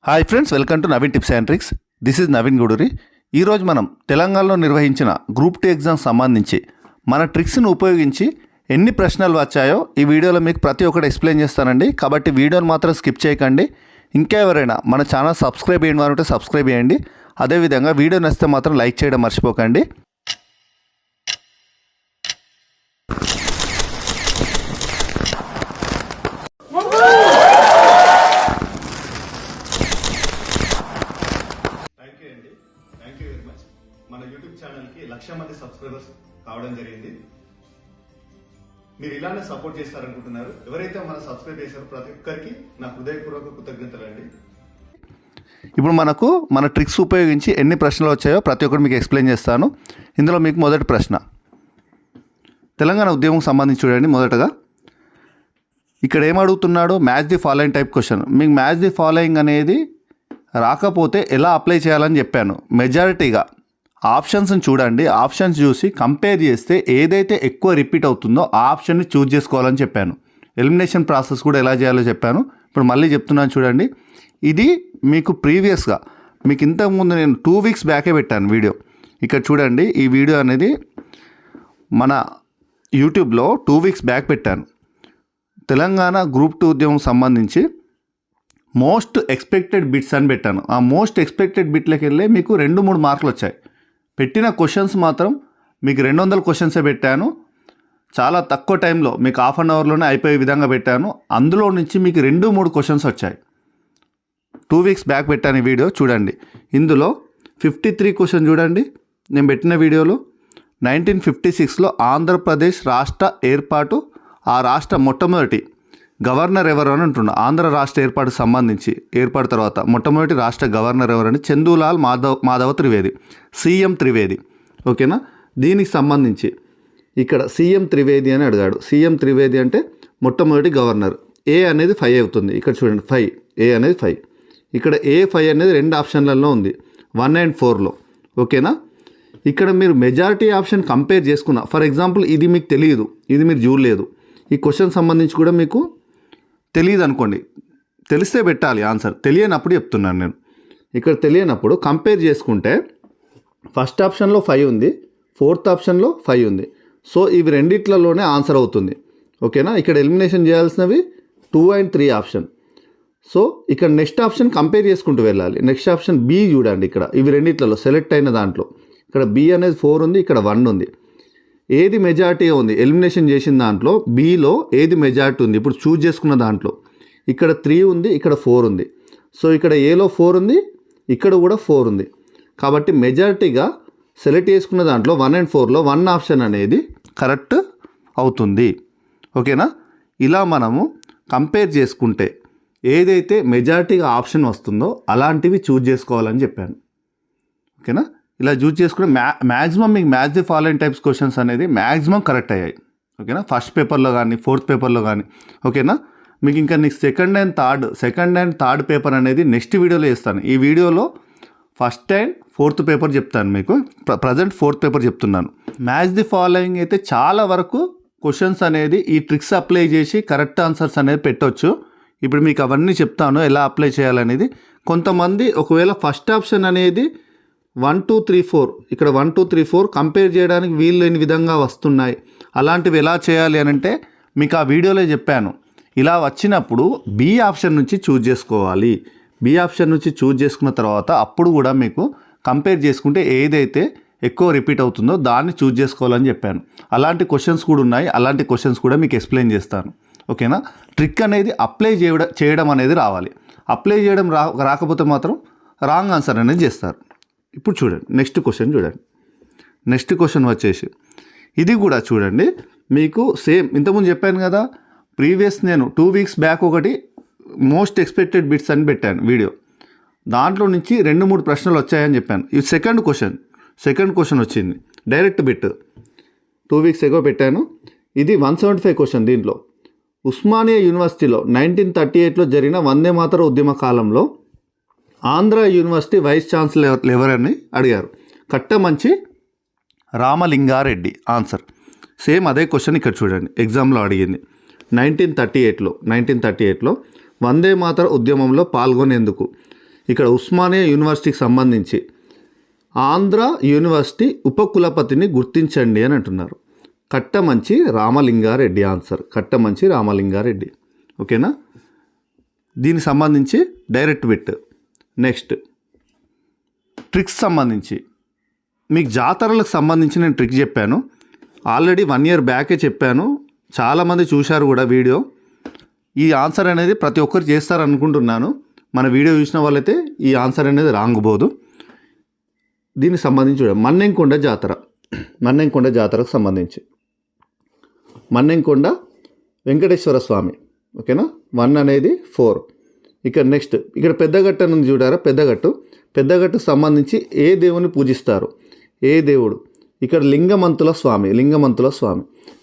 Hi friends, welcome to Naveen tips and tricks. This is Naveen Guduri. ఈరోజు మనం తెలంగాణలో నిర్వహించిన గ్రూప్ 2 ఎగ్జామ్ సంబంధించి మన ట్రిక్స్ను ఉపయోగించి ఎన్ని ప్రశ్నలు వచ్చాయో ఈ వీడియోలో మీకు ప్రతి ఒక్కటి ఎక్స్ప్లెయిన్ చేస్తానండి. కాబట్టి వీడియోని మాత్రం స్కిప్ చేయకండి. ఇంకా ఎవరైనా మన ఛానల్ సబ్స్క్రైబ్ చేయడం వారు ఉంటే సబ్స్క్రైబ్ చేయండి. అదేవిధంగా వీడియో నచ్చితే మాత్రం లైక్ చేయడం మర్చిపోకండి. Thank you very much. మన యూట్యూబ్ ఛానల్కి 1,00,000 మంది సబ్స్క్రైబర్స్ కావడం జరిగింది. మీరు ఇలానే సపోర్ట్ చేస్తారనుకుంటున్నారు. ఎవరైతే మన సబ్స్క్రైబ్ చేశారో ప్రతి ఒక్కరికి నా హృదయపూర్వక కృతజ్ఞతలు అండి. ఇప్పుడు మన ట్రిక్స్ ఉపయోగించి ఎన్ని ప్రశ్నలు వచ్చాయో ప్రతి ఒక్కటి మీకు ఎక్స్ప్లెయిన్ చేస్తాను. ఇందులో మీకు మొదటి ప్రశ్న తెలంగాణ ఉద్యమం సంబంధించి చూడండి. మొదటగా ఇక్కడ ఏమడుగుతున్నాడో match the following type question. మీకు మ్యాచ్ ది ఫాలోయింగ్ అనేది రాకపోతే ఎలా అప్లై చేయాలని చెప్పాను. మెజారిటీగా ఆప్షన్స్ని చూడండి. ఆప్షన్స్ చూసి కంపేర్ చేస్తే ఏదైతే ఎక్కువ రిపీట్ అవుతుందో ఆ ఆప్షన్ని చూజ్ చేసుకోవాలని చెప్పాను. ఎలిమినేషన్ ప్రాసెస్ కూడా ఎలా చేయాలో చెప్పాను. ఇప్పుడు మళ్ళీ చెప్తున్నాను చూడండి. ఇది మీకు ప్రీవియస్గా మీకు ఇంతకుముందు నేను 2 వీక్స్ బ్యాకే పెట్టాను వీడియో. ఇక్కడ చూడండి, ఈ వీడియో అనేది మన యూట్యూబ్లో 2 వీక్స్ బ్యాక్ పెట్టాను. తెలంగాణ గ్రూప్ 2 ఉద్యమం సంబంధించి మోస్ట్ ఎక్స్పెక్టెడ్ బిట్స్ అని పెట్టాను. ఆ మోస్ట్ ఎక్స్పెక్టెడ్ బిట్లకి వెళ్ళి మీకు 2-3 మార్కులు వచ్చాయి. పెట్టిన క్వశ్చన్స్ మాత్రం మీకు 200 క్వశ్చన్సే పెట్టాను. చాలా తక్కువ టైంలో మీకు హాఫ్ అన్ అవర్లోనే అయిపోయే విధంగా పెట్టాను. అందులో నుంచి మీకు 2-3 క్వశ్చన్స్ వచ్చాయి. 2 వీక్స్ బ్యాక్ పెట్టాను ఈ వీడియో చూడండి. ఇందులో 53 క్వశ్చన్ చూడండి. నేను పెట్టిన వీడియోలో 1956లో ఆంధ్రప్రదేశ్ రాష్ట్ర ఏర్పాటు, ఆ రాష్ట్ర మొట్టమొదటి గవర్నర్ ఎవరు అని అంటున్నా. ఆంధ్ర రాష్ట్ర ఏర్పాటుకు సంబంధించి ఏర్పాటు తర్వాత మొట్టమొదటి రాష్ట్ర గవర్నర్ ఎవరని చందూలాల్ మాధవ త్రివేది, సీఎం త్రివేది. ఓకేనా? దీనికి సంబంధించి ఇక్కడ సీఎం త్రివేది అని అడిగాడు. సీఎం త్రివేది అంటే మొట్టమొదటి గవర్నర్. ఏ అనేది 5 అవుతుంది. ఇక్కడ చూడండి 5, ఏ అనేది 5. ఇక్కడ A5 అనేది 2 ఆప్షన్లలో ఉంది, 1 and 4లో. ఓకేనా? ఇక్కడ మీరు మెజారిటీ ఆప్షన్ కంపేర్ చేసుకున్న, ఫర్ ఎగ్జాంపుల్ ఇది మీకు తెలియదు, ఇది మీరు చూడలేదు, ఈ క్వశ్చన్ సంబంధించి కూడా మీకు తెలియదు అనుకోండి. తెలిస్తే పెట్టాలి ఆన్సర్. తెలియనప్పుడు చెప్తున్నాను నేను. ఇక్కడ తెలియనప్పుడు కంపేర్ చేసుకుంటే ఫస్ట్ ఆప్షన్లో 5 ఉంది, 4th ఆప్షన్లో 5 ఉంది. సో ఇవి రెండిట్లలోనే ఆన్సర్ అవుతుంది. ఓకేనా? ఇక్కడ ఎలిమినేషన్ చేయాల్సినవి 2 and 3 ఆప్షన్. సో ఇక్కడ నెక్స్ట్ ఆప్షన్ కంపేర్ చేసుకుంటూ వెళ్ళాలి. నెక్స్ట్ ఆప్షన్ B చూడండి. ఇక్కడ ఇవి రెండిట్లలో సెలెక్ట్ అయిన దాంట్లో ఇక్కడ B అనేది 4 ఉంది, ఇక్కడ 1 ఉంది. ఏది మెజారిటీగా ఉంది ఎలిమినేషన్ చేసిన దాంట్లో Bలో ఏది మెజారిటీ ఉంది ఇప్పుడు చూజ్ చేసుకున్న దాంట్లో? ఇక్కడ 3 ఉంది, ఇక్కడ 4 ఉంది. సో ఇక్కడ Aలో 4 ఉంది, ఇక్కడ కూడా 4 ఉంది. కాబట్టి మెజారిటీగా సెలెక్ట్ చేసుకున్న దాంట్లో 1 and 4లో 1 ఆప్షన్ అనేది కరెక్ట్ అవుతుంది. ఓకేనా? ఇలా మనము కంపేర్ చేసుకుంటే ఏదైతే మెజారిటీగా ఆప్షన్ వస్తుందో అలాంటివి చూజ్ చేసుకోవాలని చెప్పాను. ఓకేనా? ఇలా చూజ్ చేసుకుని మ్యాక్సిమం మీకు match the following types questions అనేది మ్యాక్సిమం కరెక్ట్ అయ్యాయి. ఓకేనా? ఫస్ట్ పేపర్లో కానీ 4th పేపర్లో కానీ. ఓకేనా? మీకు ఇంకా next second and third paper అనేది నెక్స్ట్ వీడియోలో చేస్తాను. ఈ వీడియోలో ఫస్ట్ అండ్ 4th పేపర్ చెప్తాను. మీకు ప్రజెంట్ 4th పేపర్ చెప్తున్నాను. మ్యాచ్ ది ఫాలోయింగ్ అయితే చాలా వరకు క్వశ్చన్స్ అనేది ఈ ట్రిక్స్ అప్లై చేసి కరెక్ట్ ఆన్సర్స్ అనేది పెట్టవచ్చు. ఇప్పుడు మీకు అవన్నీ చెప్తాను ఎలా అప్లై చేయాలనేది. కొంతమంది ఒకవేళ ఫస్ట్ ఆప్షన్ అనేది 1 2 3 4 ఇక్కడ 1 2 3 4 కంపేర్ చేయడానికి వీలు లేని విధంగా వస్తున్నాయి. అలాంటివి ఎలా చేయాలి అని అంటే మీకు ఆ వీడియోలో చెప్పాను. ఇలా వచ్చినప్పుడు B ఆప్షన్ నుంచి చూజ్ చేసుకోవాలి. B ఆప్షన్ నుంచి చూజ్ చేసుకున్న తర్వాత అప్పుడు కూడా మీకు కంపేర్ చేసుకుంటే ఏదైతే ఎక్కువ రిపీట్ అవుతుందో దాన్ని చూజ్ చేసుకోవాలని చెప్పాను. అలాంటి క్వశ్చన్స్ కూడా ఉన్నాయి. అలాంటి క్వశ్చన్స్ కూడా మీకు ఎక్స్ప్లెయిన్ చేస్తాను. ఓకేనా? ట్రిక్ అనేది అప్లై చేయడం అనేది రావాలి. అప్లై చేయడం రాకపోతే మాత్రం రాంగ్ ఆన్సర్ అనేది చేస్తారు. ఇప్పుడు చూడండి నెక్స్ట్ క్వశ్చన్ చూడండి. నెక్స్ట్ క్వశ్చన్ వచ్చేసి ఇది కూడా చూడండి. మీకు సేమ్ ఇంతకుముందు చెప్పాను కదా, ప్రీవియస్ నేను 2 వీక్స్ బ్యాక్ ఒకటి మోస్ట్ ఎక్స్పెక్టెడ్ బిట్స్ అని పెట్టాను వీడియో. దాంట్లో నుంచి 2-3 ప్రశ్నలు వచ్చాయని చెప్పాను. ఇది సెకండ్ క్వశ్చన్ వచ్చింది డైరెక్ట్ బిట్. 2 వీక్స్ ఎగో పెట్టాను. ఇది 175 క్వశ్చన్. దీంట్లో ఉస్మానియా యూనివర్సిటీలో 1938లో జరిగిన వందే మాతర ఉద్యమ కాలంలో ఆంధ్ర యూనివర్సిటీ వైస్ ఛాన్సలర్ ఎవరని అడిగారు. కట్టమంచి రామలింగారెడ్డి ఆన్సర్. సేమ్ అదే క్వశ్చన్ ఇక్కడ చూడండి ఎగ్జామ్లో అడిగింది. 1938లో వందే మాతర ఉద్యమంలో పాల్గొనేందుకు ఇక్కడ ఉస్మానియా యూనివర్సిటీకి సంబంధించి ఆంధ్ర యూనివర్సిటీ ఉపకులపతిని గుర్తించండి అని అంటున్నారు. కట్టమంచి రామలింగారెడ్డి ఆన్సర్. కట్టమంచి రామలింగారెడ్డి. ఓకేనా. దీనికి సంబంధించి డైరెక్ట్ బిట్. నెక్స్ట్ ట్రిక్స్ సంబంధించి మీకు జాతరలకు సంబంధించి నేను ట్రిక్ చెప్పాను. ఆల్రెడీ 1 year బ్యాకే చెప్పాను. చాలామంది చూశారు కూడా వీడియో. ఈ ఆన్సర్ అనేది ప్రతి ఒక్కరు చేస్తారనుకుంటున్నాను. మన వీడియో చూసిన వాళ్ళైతే ఈ ఆన్సర్ అనేది రాంగ్ పోదు. దీనికి సంబంధించి చూడండి, మన్నెంకొండ జాతర. మన్నెంకొండ జాతరకు సంబంధించి మన్నెంకొండ వెంకటేశ్వర స్వామి. ఓకేనా. 1 అనేది 4. ఇక్కడ నెక్స్ట్ ఇక్కడ పెద్దగట్టు అని చూడారా. పెద్దగట్టుకు సంబంధించి ఏ దేవుని పూజిస్తారు, ఏ దేవుడు. ఇక్కడ లింగమంతుల స్వామి.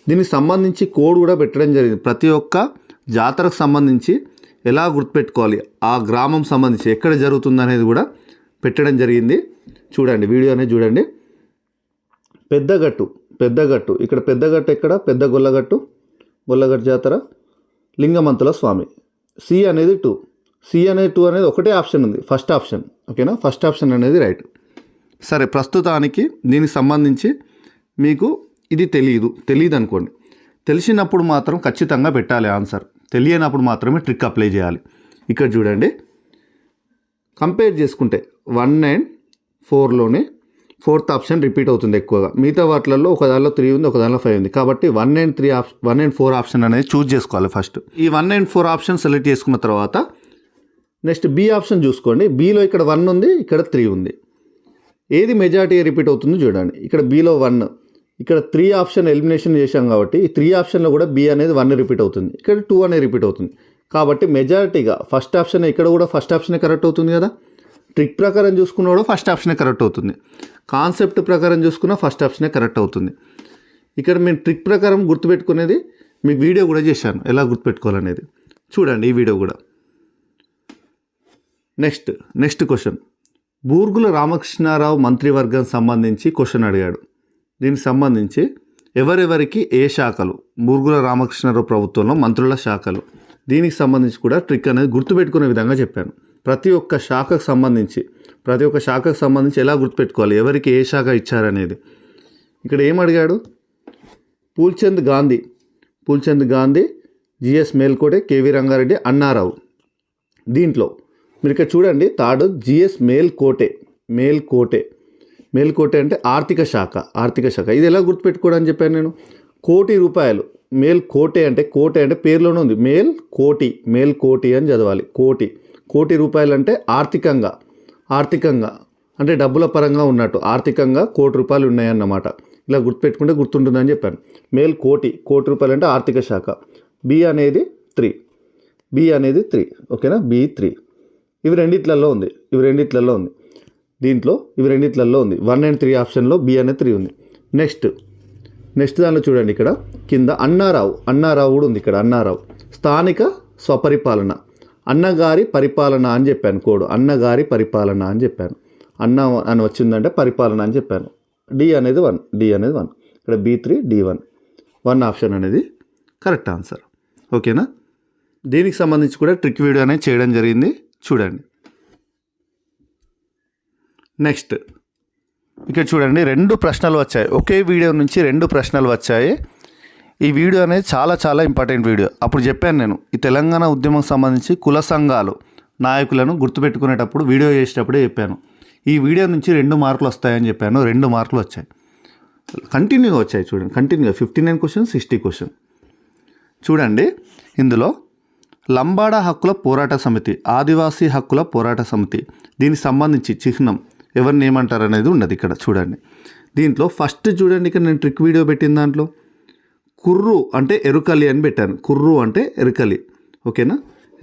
దీనికి సంబంధించి కోడ్ కూడా పెట్టడం జరిగింది. ప్రతి ఒక్క జాతరకు సంబంధించి ఎలా గుర్తుపెట్టుకోవాలి, ఆ గ్రామం సంబంధించి ఎక్కడ జరుగుతుంది అనేది కూడా పెట్టడం జరిగింది. చూడండి, వీడియో అనేది చూడండి. పెద్దగట్టు ఇక్కడ పెద్దగట్టు ఎక్కడ, పెద్ద గొల్లగట్టు జాతర, లింగమంతుల స్వామి. సి అనేది 2 అనేది ఒకటే ఆప్షన్ ఉంది, ఫస్ట్ ఆప్షన్. ఓకేనా. ఫస్ట్ ఆప్షన్ అనేది రైట్. సరే, ప్రస్తుతానికి దీనికి సంబంధించి మీకు ఇది తెలియదు అనుకోండి. తెలిసినప్పుడు మాత్రం ఖచ్చితంగా పెట్టాలి ఆన్సర్. తెలియనప్పుడు మాత్రమే ట్రిక్ అప్లై చేయాలి. ఇక్కడ చూడండి, కంపేర్ చేసుకుంటే 1 and 4లోనే 4th ఆప్షన్ రిపీట్ అవుతుంది ఎక్కువగా. మిగతా వాటిలలో ఒక దానిలో 3 ఉంది, ఒక దానిలో 5 ఉంది. కాబట్టి 1 and 4 ఆప్షన్ అనేది చూస్ చేసుకోవాలి ఫస్ట్. ఈ 1 and 4 ఆప్షన్ సెలెక్ట్ చేసుకున్న తర్వాత నెక్స్ట్ బి ఆప్షన్ చూసుకోండి. బిలో ఇక్కడ 1 ఉంది, ఇక్కడ 3 ఉంది. ఏది మెజారిటీ రిపీట్ అవుతుందో చూడండి. ఇక్కడ బిలో 1, ఇక్కడ 3 ఆప్షన్ ఎలిమినేషన్ చేశాం కాబట్టి ఈ 3 ఆప్షన్లో కూడా బి అనేది 1 రిపీట్ అవుతుంది, ఇక్కడ 2 అనేది రిపీట్ అవుతుంది. కాబట్టి మెజారిటీగా ఫస్ట్ ఆప్షన్, ఇక్కడ కూడా ఫస్ట్ ఆప్షనే కరెక్ట్ అవుతుంది కదా. ట్రిక్ ప్రకారం చూసుకున్నా కూడా ఫస్ట్ ఆప్షనే కరెక్ట్ అవుతుంది. కాన్సెప్ట్ ప్రకారం చూసుకున్నా ఫస్ట్ ఆప్షనే కరెక్ట్ అవుతుంది. ఇక్కడ మేము ట్రిక్ ప్రకారం గుర్తుపెట్టుకునేది మీకు వీడియో కూడా చేశాను, ఎలా గుర్తుపెట్టుకోవాలనేది చూడండి ఈ వీడియో కూడా. నెక్స్ట్ క్వశ్చన్, బూర్గుల రామకృష్ణారావు మంత్రివర్గం సంబంధించి క్వశ్చన్ అడిగాడు. దీనికి సంబంధించి ఎవరెవరికి ఏ శాఖలు, బూర్గుల రామకృష్ణారావు ప్రభుత్వంలో మంత్రుల శాఖలు. దీనికి సంబంధించి కూడా ట్రిక్ అనేది గుర్తుపెట్టుకునే విధంగా చెప్పాను. ప్రతి ఒక్క శాఖకు సంబంధించి ఎలా గుర్తుపెట్టుకోవాలి, ఎవరికి ఏ శాఖ ఇచ్చారనేది. ఇక్కడ ఏం అడిగాడు, పూల్చంద్ గాంధీ, జిఎస్ మేల్కోటే, కేవీ రంగారెడ్డి, అన్నారావు. దీంట్లో మీరు ఇక్కడ చూడండి, థర్డ్ జిఎస్ మేల్కోటే అంటే ఆర్థిక శాఖ. ఇది ఎలా గుర్తుపెట్టుకోవడం అని చెప్పాను నేను. ₹1,00,00,000 మేల్కోటే అంటే పేరులోనే ఉంది, మేల్కోటి అని చదవాలి. ₹1,00,00,000 అంటే ఆర్థికంగా అంటే డబ్బుల పరంగా ఉన్నట్టు, ఆర్థికంగా ₹1,00,00,000 ఉన్నాయన్నమాట. ఇలా గుర్తుపెట్టుకుంటే గుర్తుంటుందని చెప్పాను. ₹1,00,00,000 అంటే ఆర్థిక శాఖ. బి అనేది 3. ఓకేనా. B3 ఇవి రెండిట్లలో ఉంది. దీంట్లో ఇవి రెండిట్లలో ఉంది. 1 and 3 ఆప్షన్లో బి అనేది 3 ఉంది. నెక్స్ట్ దానిలో చూడండి, ఇక్కడ కింద అన్నారావు కూడా ఉంది. ఇక్కడ అన్నారావు స్థానిక స్వపరిపాలన, అన్నగారి పరిపాలన అని చెప్పాను. కోడ్ అన్నగారి పరిపాలన అని చెప్పాను. అన్న అని వచ్చిందంటే పరిపాలన అని చెప్పాను. డి అనేది 1. ఇక్కడ B3 D1 1 ఆప్షన్ అనేది కరెక్ట్ ఆన్సర్. ఓకేనా. దీనికి సంబంధించి కూడా ట్రిక్ వీడియో అనేది చేయడం జరిగింది, చూడండి. నెక్స్ట్ ఇక్కడ చూడండి, 2 ప్రశ్నలు వచ్చాయి. ఒకే వీడియో నుంచి 2 ప్రశ్నలు వచ్చాయి. ఈ వీడియో అనేది చాలా ఇంపార్టెంట్ వీడియో. అప్పుడు చెప్పాను నేను, ఈ తెలంగాణ ఉద్యమం సంబంధించి కుల సంఘాలు నాయకులను గుర్తుపెట్టుకునేటప్పుడు వీడియో చేసేటప్పుడే చెప్పాను. ఈ వీడియో నుంచి 2 మార్కులు వస్తాయని చెప్పాను. 2 మార్కులు వచ్చాయి, కంటిన్యూగా వచ్చాయి. చూడండి, కంటిన్యూగా 59 క్వశ్చన్, 60 క్వశ్చన్. చూడండి, ఇందులో లంబాడా హక్కుల పోరాట సమితి, ఆదివాసీ హక్కుల పోరాట సమితి, దీనికి సంబంధించి చిహ్నం ఎవరిని ఏమంటారు అనేది ఉన్నది ఇక్కడ. చూడండి, దీంట్లో ఫస్ట్ చూడండి, ఇక్కడ నేను ట్రిక్ వీడియో పెట్టిన దాంట్లో కుర్రు అంటే ఎరుకలి అని పెట్టాను. కుర్రు అంటే ఎరుకలి. ఓకేనా.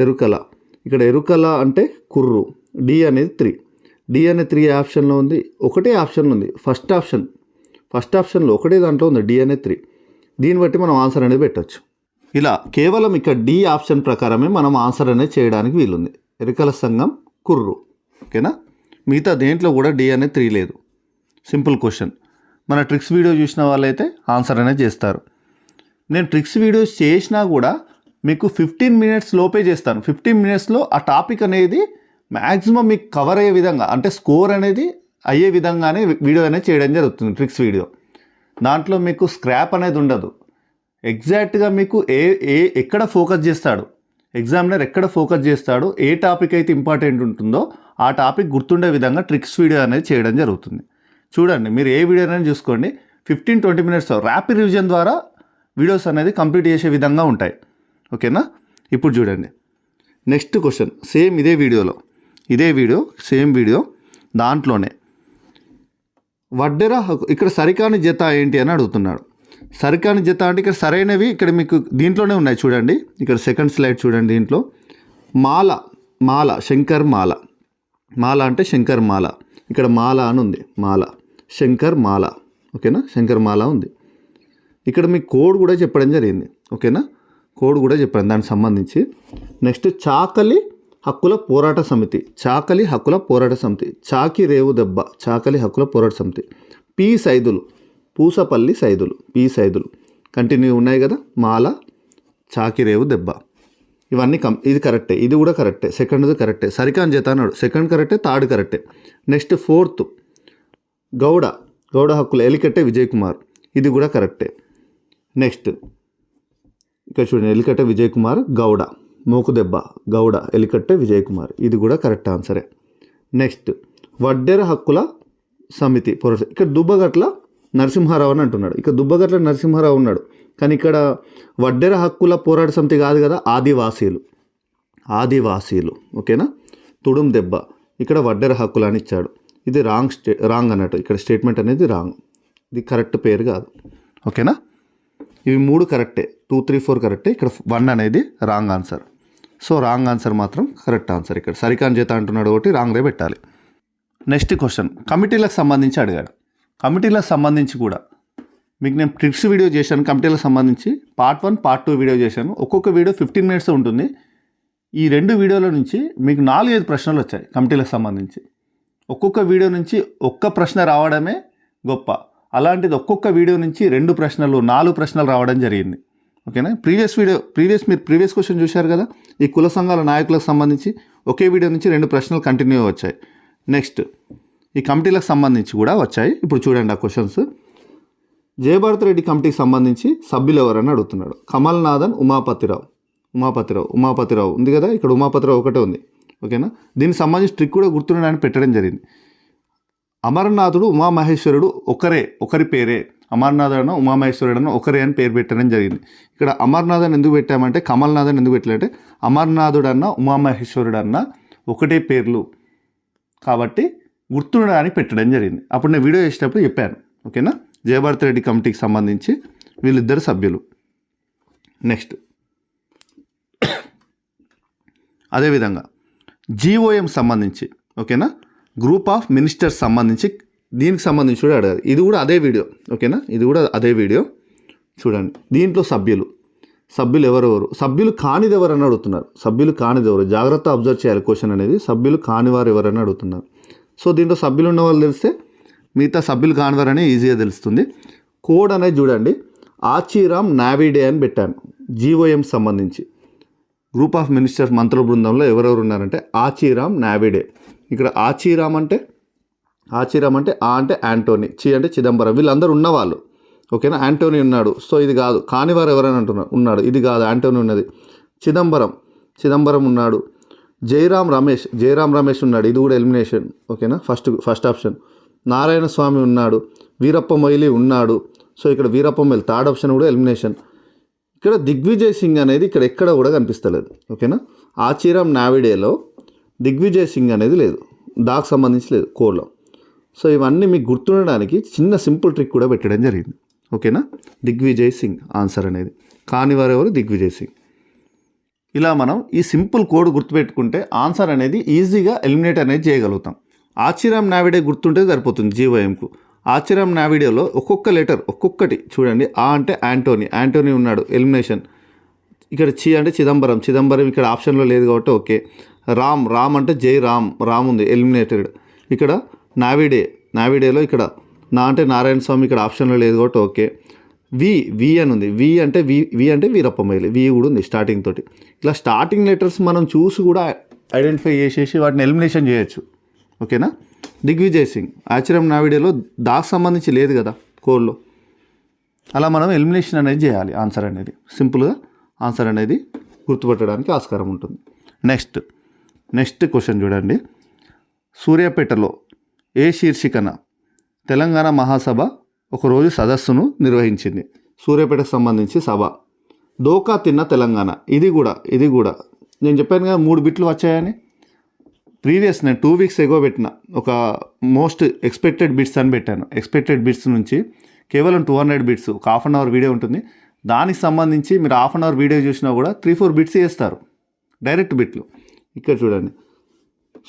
ఎరుకల, ఇక్కడ ఎరుకల అంటే కుర్రు. డి అనేది 3 ఆప్షన్లో ఉంది, ఒకటే ఆప్షన్లో ఉంది. ఫస్ట్ ఆప్షన్లో ఒకటే దాంట్లో ఉంది, డి అనేది 3. దీన్ని బట్టి మనం ఆన్సర్ అనేది పెట్టవచ్చు. ఇలా కేవలం ఇక్కడ డి ఆప్షన్ ప్రకారమే మనం ఆన్సర్ అనేది చేయడానికి వీలుంది. ఎరుకల సంఘం కుర్రు. ఓకేనా. మిగతా దేంట్లో కూడా డి అనేది 3 లేదు. Simple question. మన ట్రిక్స్ వీడియో చూసిన వాళ్ళైతే ఆన్సర్ అనేది చేస్తారు. నేను ట్రిక్స్ వీడియోస్ చేసినా కూడా మీకు 15 minutes లోపే చేస్తాను. 15 minutesలో ఆ టాపిక్ అనేది మ్యాక్సిమం మీకు కవర్ అయ్యే విధంగా అంటే స్కోర్ అనేది అయ్యే విధంగానే వీడియో అనేది చేయడం జరుగుతుంది. ట్రిక్స్ వీడియో దాంట్లో మీకు స్క్రాప్ అనేది ఉండదు. ఎగ్జాక్ట్గా మీకు ఎక్కడ ఫోకస్ చేస్తాడు ఎగ్జామినర్, ఎక్కడ ఫోకస్ చేస్తాడు, ఏ టాపిక్ అయితే ఇంపార్టెంట్ ఉంటుందో ఆ టాపిక్ గుర్తుండే విధంగా ట్రిక్స్ వీడియో అనేది చేయడం జరుగుతుంది. చూడండి, మీరు ఏ వీడియో అనేది చూసుకోండి, 15-20 మినిట్స్ ర్యాపిడ్ రివిజన్ ద్వారా వీడియోస్ అనేది కంప్లీట్ చేసే విధంగా ఉంటాయి. ఓకేనా? ఇప్పుడు చూడండి, నెక్స్ట్ క్వశ్చన్ సేమ్ ఇదే వీడియో సేమ్ వీడియో దాంట్లోనే వడ్డెర ఇక్కడ సరికాని జత ఏంటి అని అడుగుతున్నాడు. సరికాని జత అంటే ఇక్కడ సరైనవి ఇక్కడ మీకు దీంట్లోనే ఉన్నాయి. చూడండి, ఇక్కడ సెకండ్ స్లైడ్ చూడండి. దీంట్లో మాల శంకర్ మాల అంటే శంకర్ మాల. ఇక్కడ మాల అని ఉంది, శంకర్ మాల. ఓకేనా? శంకర్ మాల ఉంది. ఇక్కడ మీకు కోడ్ కూడా చెప్పడం జరిగింది. ఓకేనా? కోడ్ కూడా చెప్పాను దానికి సంబంధించి. నెక్స్ట్ చాకలి హక్కుల పోరాట సమితి, చాకి రేవు దెబ్బ, చాకలి హక్కుల పోరాట సమితి. పి సైదులు, పూసపల్లి సైదులు కంటిన్యూ ఉన్నాయి కదా. మాల, చాకి రేవు దెబ్బ, ఇవన్నీ ఇది కరెక్టే, ఇది కూడా కరెక్టే, సెకండ్ది కరెక్టే. సరికాని జత అన్నాడు, సెకండ్ కరెక్టే, థర్డ్ కరెక్టే. నెక్స్ట్ ఫోర్త్ గౌడ హక్కుల ఎలికట్టె విజయ్ కుమార్, ఇది కూడా కరెక్టే. నెక్స్ట్ ఇక్కడ చూడండి, ఎలికట్టె విజయ్ కుమార్ గౌడ, మోకుదెబ్బ గౌడ ఎలికట్టె విజయ్ కుమార్, ఇది కూడా కరెక్ట్ ఆన్సరే. నెక్స్ట్ వడ్డెర హక్కుల సమితి పోరాట, ఇక్కడ దుబ్బగట్ల నరసింహారావు అని అంటున్నాడు. ఇక్కడ దుబ్బగట్ల నరసింహారావు ఉన్నాడు, కానీ ఇక్కడ వడ్డెర హక్కుల పోరాట సమితి కాదు కదా, ఆదివాసీలు. ఓకేనా? తుడుం దెబ్బ, ఇక్కడ వడ్డెర హక్కులు అని ఇచ్చాడు. ఇది రాంగ్ అన్నట్టు, ఇక్కడ స్టేట్మెంట్ అనేది రాంగ్, ఇది కరెక్ట్ పేరు కాదు. ఓకేనా? ఇవి 3 కరెక్టే, 2, 3, 4 కరెక్టే. ఇక్కడ 1 అనేది wrong answer. So wrong answer మాత్రం కరెక్ట్ ఆన్సర్. ఇక్కడ సరికాని జత అంటున్నాడు ఒకటి, రాంగ్దే పెట్టాలి. నెక్స్ట్ క్వశ్చన్ కమిటీలకు సంబంధించి అడిగాడు. కమిటీలకు సంబంధించి కూడా మీకు నేను ట్రిక్స్ వీడియో చేశాను. కమిటీలకు సంబంధించి పార్ట్ 1, పార్ట్ 2 వీడియో చేశాను. ఒక్కొక్క వీడియో 15 మినిట్స్ ఉంటుంది. ఈ 2 వీడియోల నుంచి మీకు 4-5 ప్రశ్నలు వచ్చాయి కమిటీలకు సంబంధించి. ఒక్కొక్క వీడియో నుంచి ఒక్క ప్రశ్న రావడమే గొప్ప. అలాంటిది ఒక్కొక్క వీడియో నుంచి 2 ప్రశ్నలు 4 ప్రశ్నలు రావడం జరిగింది. ఓకేనా? ప్రీవియస్ క్వశ్చన్ చూశారు కదా, ఈ కుల సంఘాల నాయకులకు సంబంధించి ఒకే వీడియో నుంచి 2 ప్రశ్నలు కంటిన్యూ వచ్చాయి. నెక్స్ట్ ఈ కమిటీలకు సంబంధించి కూడా వచ్చాయి. ఇప్పుడు చూడండి ఆ క్వశ్చన్స్. జయభారత్ రెడ్డి కమిటీకి సంబంధించి సభ్యులు ఎవరని అడుగుతున్నాడు. కమల్ నాథన్, ఉమాపతిరావు ఉంది కదా, ఇక్కడ ఉమాపతిరావు ఒకటే ఉంది. ఓకేనా? దీనికి సంబంధించి ట్రిక్ కూడా గుర్తుండడానికి పెట్టడం జరిగింది. అమర్నాథుడు, ఉమామహేశ్వరుడు ఒకరి పేరే. అమర్నాథుడు, ఉమామహేశ్వరుడు ఒకరే అని పేరు పెట్టడం జరిగింది. ఇక్కడ అమర్నాథన్ ఎందుకు పెట్టామంటే, కమల్నాథన్ ఎందుకు పెట్టాలంటే అమర్నాథుడు అన్న ఉమామహేశ్వరుడు అన్న ఒకటే పేర్లు కాబట్టి గుర్తుండడానికి పెట్టడం జరిగింది. అప్పుడు నేను వీడియో చేసేటప్పుడు చెప్పాను. ఓకేనా? జయభారత్ రెడ్డి కమిటీకి సంబంధించి వీళ్ళిద్దరు సభ్యులు. నెక్స్ట్ అదేవిధంగా జీఓఎం సంబంధించి, ఓకేనా, గ్రూప్ ఆఫ్ మినిస్టర్స్ సంబంధించి దీనికి సంబంధించి కూడా అడగాలి. ఇది కూడా అదే వీడియో. ఓకేనా? ఇది కూడా అదే వీడియో. చూడండి, దీంట్లో సభ్యులు ఎవరెవరు, సభ్యులు కానిది ఎవరని అడుగుతున్నారు. సభ్యులు కానిది ఎవరు, జాగ్రత్త అబ్జర్వ్ చేయాలి క్వశ్చన్ అనేది. సభ్యులు కానివారు ఎవరని అడుగుతున్నారు. సో దీంట్లో సభ్యులు ఉన్న వాళ్ళు తెలిస్తే మిగతా సభ్యులు కానివారని ఈజీగా తెలుస్తుంది. కోడ్ అనేది చూడండి, ఆచీరామ్ నావిడే అని పెట్టాను. జీఓఎం సంబంధించి గ్రూప్ ఆఫ్ మినిస్టర్స్ మంత్రుల బృందంలో ఎవరెవరు ఉన్నారంటే ఆచీరామ్ నావిడే. ఇక్కడ ఆచీరామ్ అంటే ఆ అంటే యాంటోనీ, చి అంటే చిదంబరం, వీళ్ళందరూ ఉన్నవాళ్ళు. ఓకేనా? యాంటోనీ ఉన్నాడు. సో ఇది కాదు. కానివారు ఎవరైనా ఉన్నాడు, ఇది కాదు. యాంటోనీ ఉన్నది. చిదంబరం ఉన్నాడు. జయరామ్ రమేష్ ఉన్నాడు, ఇది కూడా ఎలిమినేషన్. ఓకేనా? First option. నారాయణ స్వామి ఉన్నాడు. వీరప్ప మొయిలీ ఉన్నాడు. సో ఇక్కడ వీరప్ప మొయిలీ థర్డ్ ఆప్షన్ కూడా ఎలిమినేషన్. ఇక్కడ దిగ్విజయ్ సింగ్ అనేది ఇక్కడ ఎక్కడ కూడా కనిపిస్తలేదు. ఓకేనా? ఆచీరామ్ నావిడేలో దిగ్విజయ్ సింగ్ అనేది లేదు, దానికి సంబంధించి లేదు కోడ్లో. సో ఇవన్నీ మీకు గుర్తుండడానికి చిన్న సింపుల్ ట్రిక్ కూడా పెట్టడం జరిగింది. ఓకేనా? దిగ్విజయ్ సింగ్ ఆన్సర్ అనేది. కానివారు ఎవరు? దిగ్విజయ్ సింగ్. ఇలా మనం ఈ సింపుల్ కోడ్ గుర్తుపెట్టుకుంటే ఆన్సర్ అనేది ఈజీగా ఎలిమినేట్ అనేది చేయగలుగుతాం. ఆచీరామ్ నావిడే గుర్తుంటే సరిపోతుంది జీఓఎంకు. ఆచీరామ్ నావిడేలో ఒక్కొక్క లెటర్ ఒక్కొక్కటి చూడండి. ఆ అంటే యాంటోనీ ఉన్నాడు, ఎలిమినేషన్. ఇక్కడ చి అంటే చిదంబరం ఇక్కడ ఆప్షన్లో లేదు కాబట్టి ఓకే. రామ్ అంటే జై రామ్ ఉంది, ఎలిమినేటెడ్. ఇక్కడ నావిడేలో ఇక్కడ నా అంటే నారాయణ స్వామి ఇక్కడ ఆప్షన్లో లేదు కాబట్టి ఓకే. వి అని ఉంది. వి అంటే వీరప్ప మొయిలీ, వి కూడా ఉంది స్టార్టింగ్ తోటి. ఇలా స్టార్టింగ్ లెటర్స్ మనం చూసి కూడా ఐడెంటిఫై చేసేసి వాటిని ఎలిమినేషన్ చేయొచ్చు. ఓకేనా. దిగ్విజయ్ సింగ్, ఆశ్చర్యం నా వీడియోలో దానికి సంబంధించి లేదు కదా కోడ్లో. అలా మనం ఎలిమినేషన్ అనేది చేయాలి. ఆన్సర్ అనేది సింపుల్గా ఆన్సర్ అనేది గుర్తుపట్టడానికి ఆస్కారం ఉంటుంది. నెక్స్ట్ క్వశ్చన్ చూడండి. సూర్యాపేటలో ఏ శీర్షికన తెలంగాణ మహాసభ ఒకరోజు సదస్సును నిర్వహించింది? సూర్యాపేటకు సంబంధించి సభ. దోకా తిన్న తెలంగాణ. ఇది కూడా నేను చెప్పాను కదా 3 బిట్లు వచ్చాయని. ప్రీవియస్ నేను 2 వీక్స్ ఎగో పెట్టిన ఒక మోస్ట్ ఎక్స్పెక్టెడ్ బిట్స్ అని పెట్టాను. ఎక్స్పెక్టెడ్ బిట్స్ నుంచి కేవలం 200 బిట్స్, ఒక హాఫ్ అన్ అవర్ వీడియో ఉంటుంది. దానికి సంబంధించి మీరు హాఫ్ అన్ అవర్ వీడియో చూసినా కూడా 3-4 బిట్స్ చేస్తారు, డైరెక్ట్ బిట్లు. ఇక్కడ చూడండి,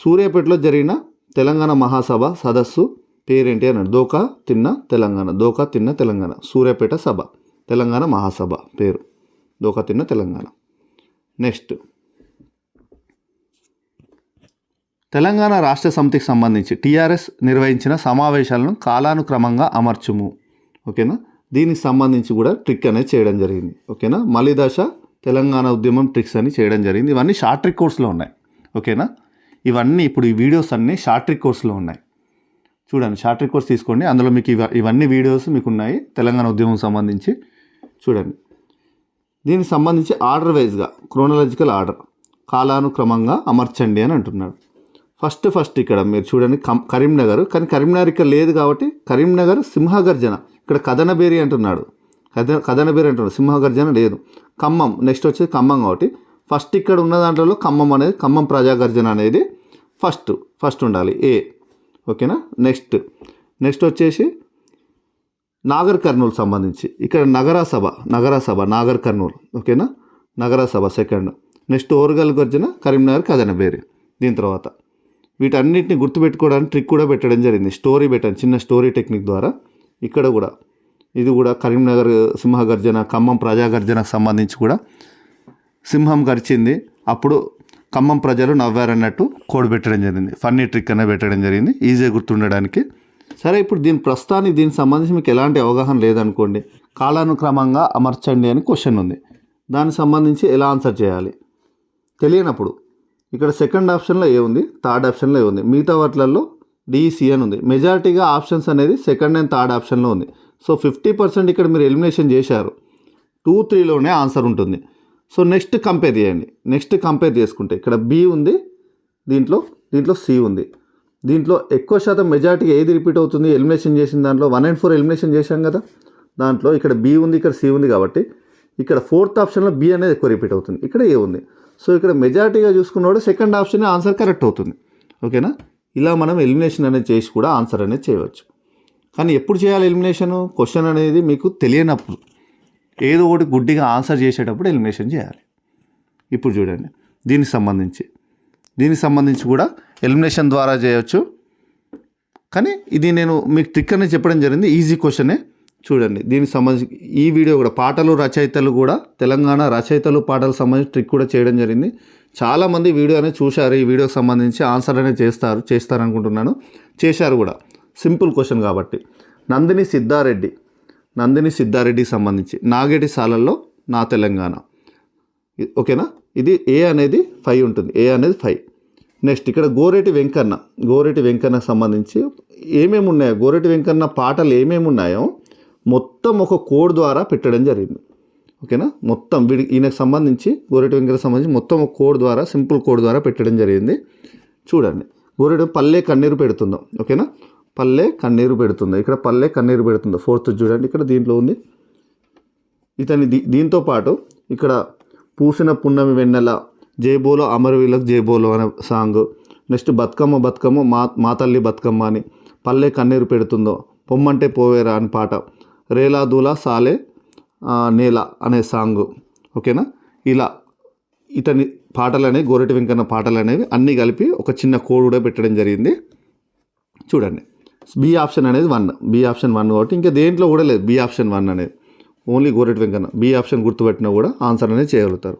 సూర్యాపేటలో జరిగిన తెలంగాణ మహాసభ సదస్సు పేరేంటి అన్నాడు. దోకా తిన్న తెలంగాణ సూర్యాపేట సభ, తెలంగాణ మహాసభ పేరు దోకా తిన్న తెలంగాణ. నెక్స్ట్, తెలంగాణ రాష్ట్ర సమితికి సంబంధించి టీఆర్ఎస్ నిర్వహించిన సమావేశాలను కాలానుక్రమంగా అమర్చుము. ఓకేనా. దీనికి సంబంధించి కూడా ట్రిక్ అనేది చేయడం జరిగింది. ఓకేనా. మలిదశ తెలంగాణ ఉద్యమం ట్రిక్స్ అని చేయడం జరిగింది. ఇవన్నీ షార్ట్ ట్రిక్ కోర్సులో ఉన్నాయి. ఓకేనా. ఇవన్నీ ఇప్పుడు ఈ వీడియోస్ అన్నీ షార్ట్ ట్రిక్ కోర్సులో ఉన్నాయి. చూడండి, షార్ట్ ట్రిక్ కోర్స్ తీసుకోండి. అందులో మీకు ఇవన్నీ వీడియోస్ మీకు ఉన్నాయి తెలంగాణ ఉద్యమం సంబంధించి. చూడండి, దీనికి సంబంధించి ఆర్డర్ వైజ్గా క్రోనలాజికల్ ఆర్డర్ కాలానుక్రమంగా అమర్చండి అని అంటున్నాడు. ఫస్ట్ ఇక్కడ మీరు చూడండి కరీంనగర్, కానీ కరీంనగర్ ఇక్కడ లేదు కాబట్టి కరీంనగర్ సింహగర్జన, ఇక్కడ కథనబేరి అంటున్నాడు. కథనబేరి అంటున్నాడు, సింహగర్జన లేదు. ఖమ్మం, నెక్స్ట్ వచ్చేసి ఖమ్మం కాబట్టి ఫస్ట్ ఇక్కడ ఉన్న దాంట్లో ఖమ్మం ప్రజాగర్జన అనేది ఫస్ట్ ఉండాలి, ఏ. ఓకేనా. నెక్స్ట్ వచ్చేసి నాగర్ కర్నూలు సంబంధించి ఇక్కడ నగరసభ నాగర్ కర్నూలు. ఓకేనా. నగరసభ సెకండ్. నెక్స్ట్ ఓరుగల్ గర్జన కరీంనగర్ కథనబేరి. దీని తర్వాత వీటన్నిటిని గుర్తుపెట్టుకోవడానికి ట్రిక్ కూడా పెట్టడం జరిగింది. స్టోరీ పెట్టాను, చిన్న స్టోరీ టెక్నిక్ ద్వారా. ఇక్కడ కూడా ఇది కూడా కరీంనగర్ సింహగర్జన, ఖమ్మం ప్రజాగర్జనకు సంబంధించి కూడా సింహం గర్చింది, అప్పుడు ఖమ్మం ప్రజలు నవ్వారన్నట్టు కోడ్ పెట్టడం జరిగింది. ఫన్నీ ట్రిక్ అనేది పెట్టడం జరిగింది, ఈజీగా గుర్తుండడానికి. సరే, ఇప్పుడు దీనికి సంబంధించి మీకు ఎలాంటి అవగాహన లేదనుకోండి, కాలానుక్రమంగా అమర్చండి అని క్వశ్చన్ ఉంది. దానికి సంబంధించి ఎలా ఆన్సర్ చేయాలి తెలియనప్పుడు ఇక్కడ సెకండ్ ఆప్షన్లో ఏ ఉంది, థర్డ్ ఆప్షన్లో ఏ ఉంది, మిగతా వాటిలలో డిసి అని ఉంది. మెజారిటీగా ఆప్షన్స్ అనేది సెకండ్ అండ్ థర్డ్ ఆప్షన్లో ఉంది. సో 50% ఇక్కడ మీరు ఎలిమినేషన్ చేశారు. 2-3లోనే ఆన్సర్ ఉంటుంది. సో నెక్స్ట్ కంపేర్ చేయండి. కంపేర్ చేసుకుంటే ఇక్కడ బి ఉంది, దీంట్లో సి ఉంది. దీంట్లో ఎక్కువ శాతం మెజారిటీగా ఏది రిపీట్ అవుతుంది ఎలిమినేషన్ చేసిన దాంట్లో 1 and 4 ఎలిమినేషన్ చేశాం కదా. దాంట్లో ఇక్కడ బి ఉంది, ఇక్కడ సి ఉంది కాబట్టి ఇక్కడ 4th ఆప్షన్లో బి అనేది ఎక్కువ రిపీట్ అవుతుంది, ఇక్కడ ఏ ఉంది. సో ఇక్కడ మెజారిటీగా చూసుకున్నవాడు సెకండ్ ఆప్షన్ ఆన్సర్ కరెక్ట్ అవుతుంది. ఓకేనా. ఇలా మనం ఎలిమినేషన్ అనేది చేసి కూడా ఆన్సర్ అనేది చేయవచ్చు. కానీ ఎప్పుడు చేయాలి ఎలిమినేషన్? క్వశ్చన్ అనేది మీకు తెలియనప్పుడు, ఏదో ఒకటి గుడ్డిగా ఆన్సర్ చేసేటప్పుడు ఎలిమినేషన్ చేయాలి. ఇప్పుడు చూడండి, దీనికి సంబంధించి కూడా ఎలిమినేషన్ ద్వారా చేయవచ్చు. కానీ ఇది నేను మీకు ట్రిక్ అనేది చెప్పడం జరిగింది, ఈజీ క్వశ్చనే. చూడండి, దీనికి సంబంధించి ఈ వీడియో కూడా పాటలు రచయితలు కూడా తెలంగాణ రచయితలు పాటలకు సంబంధించి ట్రిక్ కూడా చేయడం జరిగింది. చాలామంది వీడియో అనేది చూశారు. ఈ వీడియోకి సంబంధించి ఆన్సర్ అనేది చేస్తారనుకుంటున్నాను. చేశారు కూడా, సింపుల్ క్వశ్చన్ కాబట్టి. నందిని సిద్ధారెడ్డికి సంబంధించి నాగేటి సాలల్లో నా తెలంగాణ. ఓకేనా. ఇది ఏ అనేది 5 ఉంటుంది, ఏ అనేది 5. నెక్స్ట్ ఇక్కడ గోరేటి వెంకన్నకు సంబంధించి ఏమేమి ఉన్నాయో, గోరేటి వెంకన్న పాటలు ఏమేమి ఉన్నాయో మొత్తం ఒక కోడ్ ద్వారా పెట్టడం జరిగింది. ఓకేనా. మొత్తం ఈయనకు సంబంధించి గోరేటి వెంకన్నకు సంబంధించి మొత్తం ఒక కోడ్ ద్వారా, సింపుల్ కోడ్ ద్వారా పెట్టడం జరిగింది. చూడండి, గోరేటి పల్లె కన్నీరు పెడుతుందో. ఓకేనా. పల్లె కన్నీరు పెడుతుందో, ఇక్కడ పల్లె కన్నీరు పెడుతుందో 4th చూడండి, ఇక్కడ దీంట్లో ఉంది. దీంతో పాటు ఇక్కడ పూసిన పున్నమి వెన్నెల, జేబోలో అమరవీలకు జేబోలో అనే సాంగ్. నెక్స్ట్ బతుకమ్మ మా తల్లి బతుకమ్మ అని, పల్లె కన్నీరు పెడుతుందో, పొమ్మంటే పోవేరా అని పాట, రేలాదూల సాలే నేల అనే సాంగ్. ఓకేనా. ఇలా ఇతని పాటలు అనేవి, గోరెటి వెంకన్న పాటలు అనేవి అన్నీ కలిపి ఒక చిన్న కోడ్ కూడా పెట్టడం జరిగింది. చూడండి, బి ఆప్షన్ అనేది 1 కాబట్టి ఇంకా దేంట్లో కూడా లేదు బి ఆప్షన్ 1 అనేది, only Goreti Venkanna. B option గుర్తుపెట్టినా కూడా ఆన్సర్ అనేది చేయగలుగుతారు.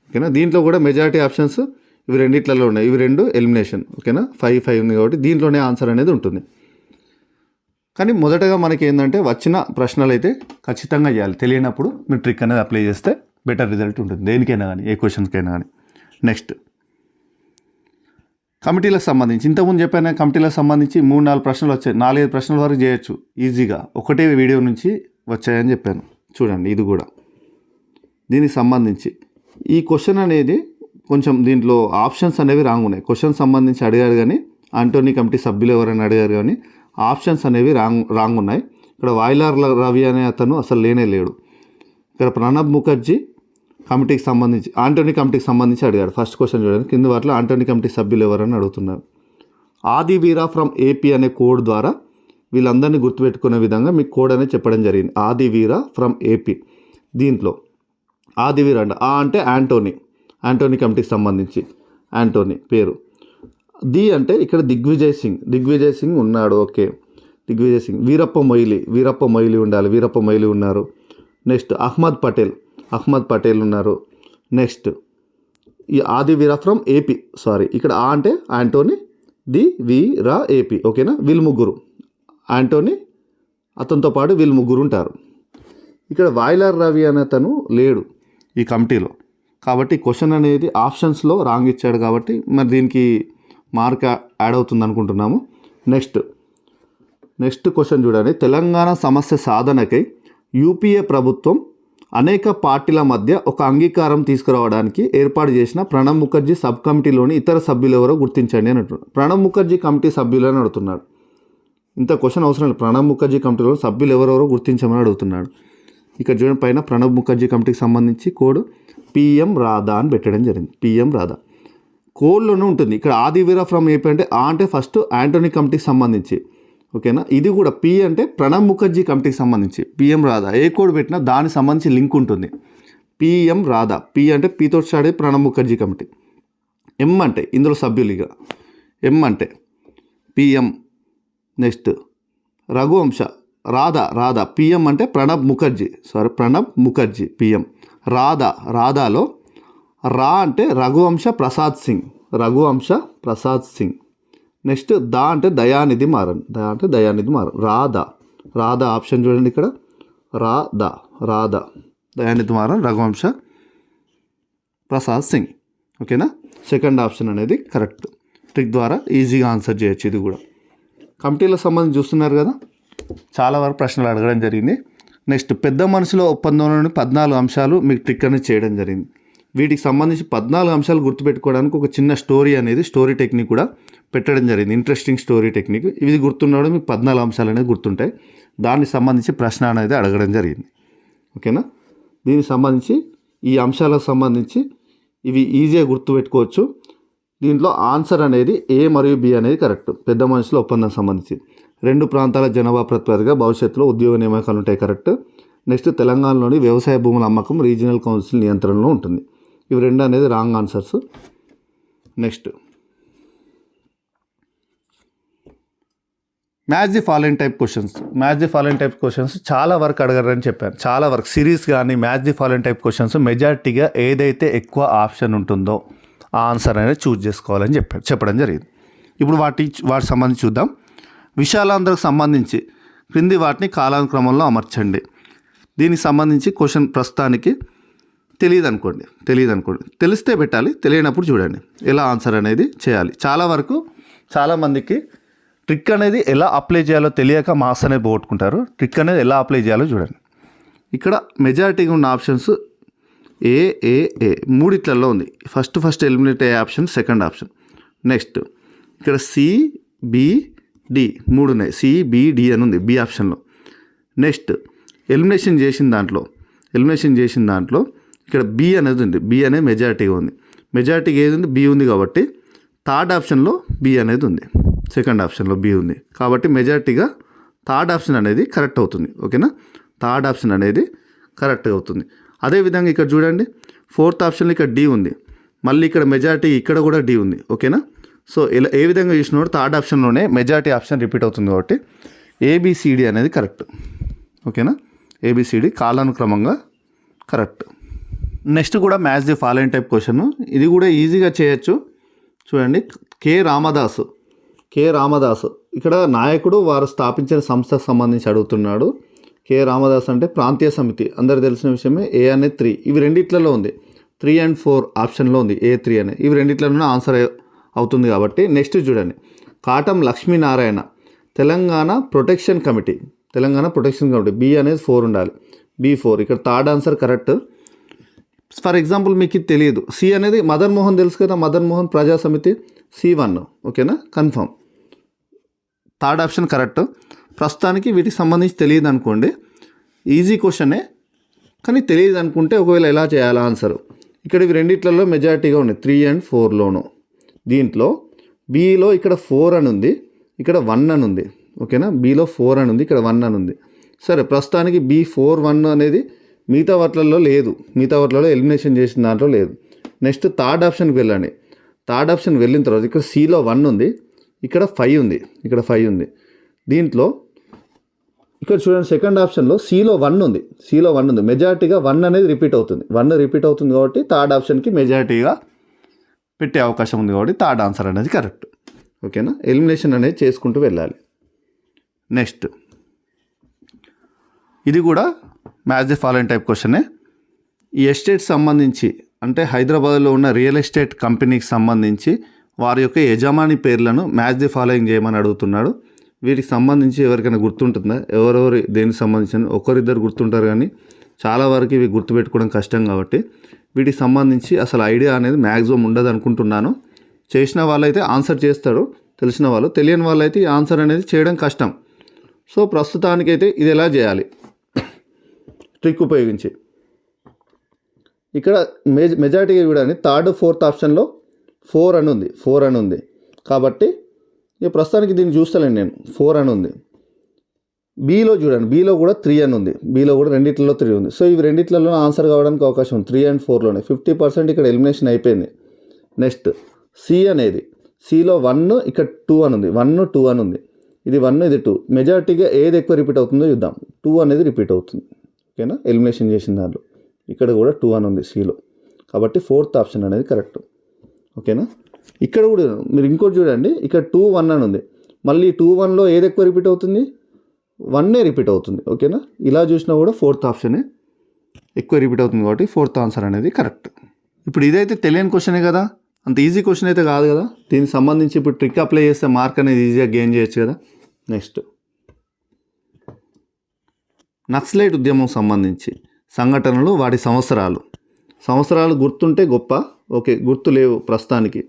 ఓకేనా. దీంట్లో కూడా మెజారిటీ ఆప్షన్స్ ఇవి రెండిట్లలో ఉన్నాయి, ఇవి 2 ఎలిమినేషన్. ఓకేనా. 5 ఉంది కాబట్టి దీంట్లోనే ఆన్సర్ అనేది ఉంటుంది. కానీ మొదటగా మనకి ఏంటంటే వచ్చిన ప్రశ్నలు అయితే ఖచ్చితంగా చేయాలి. తెలియనప్పుడు మీరు ట్రిక్ అనేది అప్లై చేస్తే బెటర్ రిజల్ట్ ఉంటుంది, దేనికైనా కానీ, ఏ క్వశ్చన్స్కైనా కానీ. నెక్స్ట్ కమిటీలకు సంబంధించి ఇంతకుముందు చెప్పాను, కమిటీలకు సంబంధించి 3-4 ప్రశ్నలు వచ్చాయి, 4-5 ప్రశ్నల వరకు చేయొచ్చు ఈజీగా, ఒకటే వీడియో నుంచి వచ్చాయని చెప్పాను. చూడండి ఇది కూడా దీనికి సంబంధించి ఈ క్వశ్చన్ అనేది కొంచెం దీంట్లో ఆప్షన్స్ అనేవి రాంగ్ ఉన్నాయి. క్వశ్చన్ సంబంధించి అడిగారు కానీ ఆంటోనీ కమిటీ సభ్యులు ఎవరైనా అడిగారు కానీ ఆప్షన్స్ అనేవి రాంగ్ ఉన్నాయి. ఇక్కడ వాయిలార్ రవి అనే అతను అసలు లేనే లేడు. ఇక్కడ ప్రణబ్ ముఖర్జీ కమిటీకి సంబంధించి ఆంటోనీ కమిటీకి సంబంధించి అడిగాడు. ఫస్ట్ క్వశ్చన్ చూడండి, కింద వాటిలో ఆంటోనీ కమిటీ సభ్యులు ఎవరని అడుగుతున్నారు. ఆది వీరా ఫ్రమ్ ఏపీ అనే కోడ్ ద్వారా వీళ్ళందరినీ గుర్తుపెట్టుకునే విధంగా మీకు కోడ్ అనేది చెప్పడం జరిగింది. ఆది వీరా ఫ్రమ్ ఏపీ. దీంట్లో ఆది వీర అంటే యాంటోనీ కమిటీకి సంబంధించి యాంటోనీ పేరు. ది అంటే ఇక్కడ దిగ్విజయ్ సింగ్ ఉన్నాడు. ఓకే, దిగ్విజయ్ సింగ్. వీరప్ప మొయిలీ ఉండాలి, వీరప్ప మొయిలీ ఉన్నారు. నెక్స్ట్ అహ్మద్ పటేల్ ఉన్నారు. నెక్స్ట్ ఈ ఆది వీరా ఫ్రమ్ ఏపీ, ఇక్కడ ఆ అంటే యాంటోనీ, ది వీరా ఏపీ. ఓకేనా, వీళ్ళు ముగ్గురు యాంటోనీ, అతనితో పాటు వీళ్ళు ముగ్గురు ఉంటారు. ఇక్కడ వాయిలార్ రవి అనే అతను లేడు ఈ కమిటీలో, కాబట్టి క్వశ్చన్ అనేది ఆప్షన్స్లో రాంగ్ ఇచ్చాడు, కాబట్టి మరి దీనికి మార్క్ యాడ్ అవుతుంది అనుకుంటున్నాము. నెక్స్ట్ క్వశ్చన్ చూడండి. తెలంగాణ సమస్య సాధనకై యూపీఏ ప్రభుత్వం అనేక పార్టీల మధ్య ఒక అంగీకారం తీసుకురావడానికి ఏర్పాటు చేసిన ప్రణబ్ ముఖర్జీ సబ్ కమిటీలోని ఇతర సభ్యులు ఎవరో గుర్తించండి అని అంటున్నారు. ప్రణబ్ ముఖర్జీ కమిటీ సభ్యులు అని అడుగుతున్నాడు. ఇంత క్వశ్చన్ అవసరం లేదు. ప్రణబ్ ముఖర్జీ కమిటీలో సభ్యులు ఎవరెవరో గుర్తించమని అడుగుతున్నాడు. ఇక్కడ చూడండి, పైన ప్రణబ్ ముఖర్జీ కమిటీకి సంబంధించి కోడ్ పిఎం రాధా అని పెట్టడం జరిగింది. పిఎం రాధా కోడ్లోనే ఉంటుంది. ఇక్కడ ఆది వీరా ఫ్రమ్ ఏపీ అంటే ఆ అంటే ఫస్ట్ యాంటోనీ కమిటీకి సంబంధించి. ఓకేనా, ఇది కూడా పి అంటే ప్రణబ్ ముఖర్జీ కమిటీకి సంబంధించి. పిఎం రాధా ఏ కోడ్ పెట్టినా దానికి సంబంధించి లింక్ ఉంటుంది. పిఎం రాధా, పి అంటే పితో స్టార్ట్ అయ్యి ప్రణబ్ ముఖర్జీ కమిటీ. ఎం అంటే ఇందులో సభ్యులుగా, ఎం అంటే PM. Next Raghuvamsha Radha PM అంటే ప్రణబ్ ముఖర్జీ పిఎం. రాధాలో రా అంటే రఘువంశ ప్రసాద్ సింగ్. నెక్స్ట్ దా అంటే దయానిధి మారన్. రాధా ఆప్షన్ చూడండి, ఇక్కడ రాధా దయానిధి మారన్, రఘువంశ ప్రసాద్ సింగ్. ఓకేనా, సెకండ్ ఆప్షన్ అనేది కరెక్ట్. ట్రిక్ ద్వారా ఈజీగా ఆన్సర్ చేయొచ్చు. ఇది కూడా కమిటీలకు సంబంధించి చూస్తున్నారు కదా, చాలా వరకు ప్రశ్నలు అడగడం జరిగింది. నెక్స్ట్ పెద్ద మనుషుల ఒప్పందంలోని 14 అంశాలు మీకు ట్రిక్ అనేది చేయడం జరిగింది. వీటికి సంబంధించి 14 అంశాలు గుర్తుపెట్టుకోవడానికి ఒక చిన్న స్టోరీ టెక్నిక్ కూడా పెట్టడం జరిగింది. Interesting story technique. ఇది గుర్తుండడం మీకు 14 అంశాలు అనేది గుర్తుంటాయి. దానికి సంబంధించి ప్రశ్న అనేది అడగడం జరిగింది. ఓకేనా, దీనికి సంబంధించి ఈ అంశాలకు సంబంధించి ఇవి ఈజీగా గుర్తుపెట్టుకోవచ్చు. దీంట్లో ఆన్సర్ అనేది ఏ మరియు బి అనేది కరెక్ట్. పెద్ద మనుషుల ఒప్పందం సంబంధించి 2 ప్రాంతాల జనాభా ప్రాతిపదికగా భవిష్యత్తులో ఉద్యోగ నియామకాలు ఉంటాయి, కరెక్ట్. నెక్స్ట్ తెలంగాణలోని వ్యవసాయ భూముల అమ్మకం రీజనల్ కౌన్సిల్ నియంత్రణలో ఉంటుంది. ఇవి 2 అనేది wrong answers. Next match the following type questions చాలా వరకు అడగరని చెప్పాను. చాలా వరకు సిరీస్ కానీ match the following type questions మెజారిటీగా ఏదైతే ఎక్కువ ఆప్షన్ ఉంటుందో ఆ ఆన్సర్ అనేది చూస్ చేసుకోవాలని చెప్పడం జరిగింది. ఇప్పుడు వాటి సంబంధించి చూద్దాం. విషయాలందరికి సంబంధించి క్రింది వాటిని కాలానుక్రమంలో అమర్చండి. దీనికి సంబంధించి క్వశ్చన్ ప్రస్తుతానికి తెలియదు అనుకోండి, తెలిస్తే పెట్టాలి, తెలియనప్పుడు చూడండి ఎలా ఆన్సర్ అనేది చేయాలి. చాలామందికి ట్రిక్ అనేది ఎలా అప్లై చేయాలో తెలియక మార్క్స్ అనేది పోగొట్టుకుంటారు. ట్రిక్ అనేది ఎలా అప్లై చేయాలో చూడండి. ఇక్కడ మెజారిటీగా ఉన్న ఆప్షన్స్ ఏ మూడిట్లలో ఉంది. ఫస్ట్ ఎలిమినేట్ అయ్యే ఆప్షన్ సెకండ్ ఆప్షన్. నెక్స్ట్ ఇక్కడ CBD 3 ఉన్నాయి. CBD అని ఉంది బి ఆప్షన్లో. నెక్స్ట్ ఎలిమినేషన్ చేసిన దాంట్లో ఇక్కడ బి అనేది ఉంది. బి అనేది మెజారిటీగా ఉంది. మెజారిటీగా ఏది ఉంది? బి ఉంది. కాబట్టి థర్డ్ ఆప్షన్లో బి అనేది ఉంది, సెకండ్ ఆప్షన్లో బి ఉంది. కాబట్టి మెజారిటీగా థర్డ్ ఆప్షన్ అనేది కరెక్ట్ అవుతుంది. ఓకేనా, థర్డ్ ఆప్షన్ అనేది కరెక్ట్ అవుతుంది. అదేవిధంగా ఇక్కడ చూడండి, ఫోర్త్ ఆప్షన్లో ఇక్కడ డి ఉంది. మళ్ళీ ఇక్కడ మెజారిటీ ఇక్కడ కూడా డి ఉంది. ఓకేనా, సో ఇలా ఏ విధంగా చూసినప్పుడు థర్డ్ ఆప్షన్లోనే మెజారిటీ ఆప్షన్ రిపీట్ అవుతుంది. కాబట్టి ABCD అనేది కరెక్ట్. ఓకేనా, ABCD కాలానుక్రమంగా కరెక్ట్. నెక్స్ట్ కూడా match the following type question. ఇది కూడా ఈజీగా చేయొచ్చు. చూడండి, కే రామదాసు ఇక్కడ నాయకుడు, వారు స్థాపించిన సంస్థకు సంబంధించి అడుగుతున్నాడు. కే రామదాస్ అంటే ప్రాంతీయ సమితి, అందరు తెలిసిన విషయమే. ఏ అనేది 3, ఇవి రెండిట్లలో ఉంది. 3 and 4 ఆప్షన్లో ఉంది A3 అనేది. ఇవి రెండిట్లలో అవుతుంది కాబట్టి నెక్స్ట్ చూడండి, Katam Lakshminarayana, Telangana protection committee B అనేది 4 ఉండాలి, B4. ఇక్కడ third answer correct. For example మీకు ఇది తెలియదు, సి అనేది మదన్ మోహన్ తెలుసు కదా, మదన్ మోహన్ ప్రజా సమితి, C1. ఓకేనా, కన్ఫర్మ్. Third option correct. ప్రస్తుతానికి వీటికి సంబంధించి తెలియదు అనుకోండి, ఈజీ క్వశ్చనే, కానీ తెలియదు అనుకుంటే ఒకవేళ ఎలా చేయాలి ఆన్సర్. ఇక్కడ ఇవి రెండిట్లలో మెజారిటీగా ఉన్నాయి, 3 and 4లోను. దీంట్లో బీలో ఇక్కడ 4 అని ఉంది, ఇక్కడ 1 అని ఉంది. ఓకేనా, బీలో 4 అని ఉంది, ఇక్కడ 1 అని ఉంది. సరే, ప్రస్తుతానికి B4-1 అనేది మిగతా వాటిలలో లేదు, మిగతా వాటిలలో ఎలిమినేషన్ చేసిన దాంట్లో లేదు. నెక్స్ట్ థర్డ్ ఆప్షన్కి వెళ్ళండి. థర్డ్ ఆప్షన్ వెళ్ళిన తర్వాత ఇక్కడ సిలో 1 ఉంది, ఇక్కడ 5 ఉంది, ఇక్కడ 5 ఉంది. దీంట్లో ఇక్కడ చూడండి, సెకండ్ ఆప్షన్లో సిలో 1 ఉంది, మెజారిటీగా 1 అనేది రిపీట్ అవుతుంది, 1 రిపీట్ అవుతుంది కాబట్టి థర్డ్ ఆప్షన్కి మెజారిటీగా పెట్టే అవకాశం ఉంది కాబట్టి థర్డ్ ఆన్సర్ అనేది కరెక్ట్. ఓకేనా, ఎలిమినేషన్ అనేది చేసుకుంటూ వెళ్ళాలి. నెక్స్ట్ ఇది కూడా మ్యాచ్ ది ఫాలోయింగ్ టైప్ క్వశ్చనే. ఈ ఎస్టేట్ సంబంధించి అంటే హైదరాబాద్లో ఉన్న రియల్ ఎస్టేట్ కంపెనీకి సంబంధించి వారి యొక్క యజమాని పేర్లను మ్యాచ్ ది ఫాలోయింగ్ చేయమని అడుగుతున్నాడు. వీటికి సంబంధించి ఎవరికైనా గుర్తుంటుందా, ఎవరెవరు దేనికి సంబంధించిన, ఒకరిద్దరు గుర్తుంటారు కానీ చాలా వరకు ఇవి గుర్తుపెట్టుకోవడం కష్టం కాబట్టి వీటికి సంబంధించి అసలు ఐడియా అనేది మ్యాక్సిమం ఉండదు అనుకుంటున్నాను. చేసిన వాళ్ళైతే ఆన్సర్ చేస్తారు, తెలిసిన వాళ్ళు, తెలియని వాళ్ళైతే ఈ ఆన్సర్ అనేది చేయడం కష్టం. సో ప్రస్తుతానికైతే ఇది ఎలా చేయాలి, ట్రిక్ ఉపయోగించి ఇక్కడ మెజారిటీగా చూడండి, థర్డ్ ఫోర్త్ ఆప్షన్లో 4 అని ఉంది కాబట్టి ఇక ప్రస్తుతానికి దీన్ని చూస్తానండి నేను, 4 అని ఉంది. బీలో చూడండి, బీలో కూడా 3 అని ఉంది, బీలో కూడా రెండిట్లలో 3 ఉంది. సో ఇవి రెండిట్లలో ఆన్సర్ కావడానికి అవకాశం ఉంది, 3 and 4లోనే 50% ఇక్కడ ఎలిమినేషన్ అయిపోయింది. నెక్స్ట్ సి అనేది, సిలో 1, ఇక్కడ 2 అని ఉంది, 1, 2 అని ఉంది. ఇది 1, ఇది 2, మెజారిటీగా ఏది ఎక్కువ రిపీట్ అవుతుందో చూద్దాం. 2 అనేది రిపీట్ అవుతుంది. ఓకేనా, ఎలిమినేషన్ చేసిన దాంట్లో ఇక్కడ కూడా 2 అని ఉంది సిలో, కాబట్టి ఫోర్త్ ఆప్షన్ అనేది కరెక్ట్. ఓకేనా, ఇక్కడ కూడా మీరు ఇంకోటి చూడండి, ఇక్కడ 2, 1 అని ఉంది, మళ్ళీ 2, 1లో ఏది ఎక్కువ రిపీట్ అవుతుంది, 1 రిపీట్ అవుతుంది. ఓకేనా, ఇలా చూసినా కూడా ఫోర్త్ ఆప్షనే ఎక్కువ రిపీట్ అవుతుంది కాబట్టి ఫోర్త్ ఆన్సర్ అనేది కరెక్ట్. ఇప్పుడు ఇదైతే తెలియని క్వశ్చనే కదా, అంత ఈజీ క్వశ్చన్ అయితే కాదు కదా, దీనికి సంబంధించి ఇప్పుడు ట్రిక్ అప్లై చేస్తే మార్క్ అనేది ఈజీగా గెయిన్ చేయొచ్చు కదా. నెక్స్ట్ నక్సలైట్ ఉద్యమం సంబంధించి సంఘటనలు, వాటి సంవత్సరాలు గుర్తుంటే గొప్ప, ఓకే గుర్తు లేవు ప్రస్తుతానికి,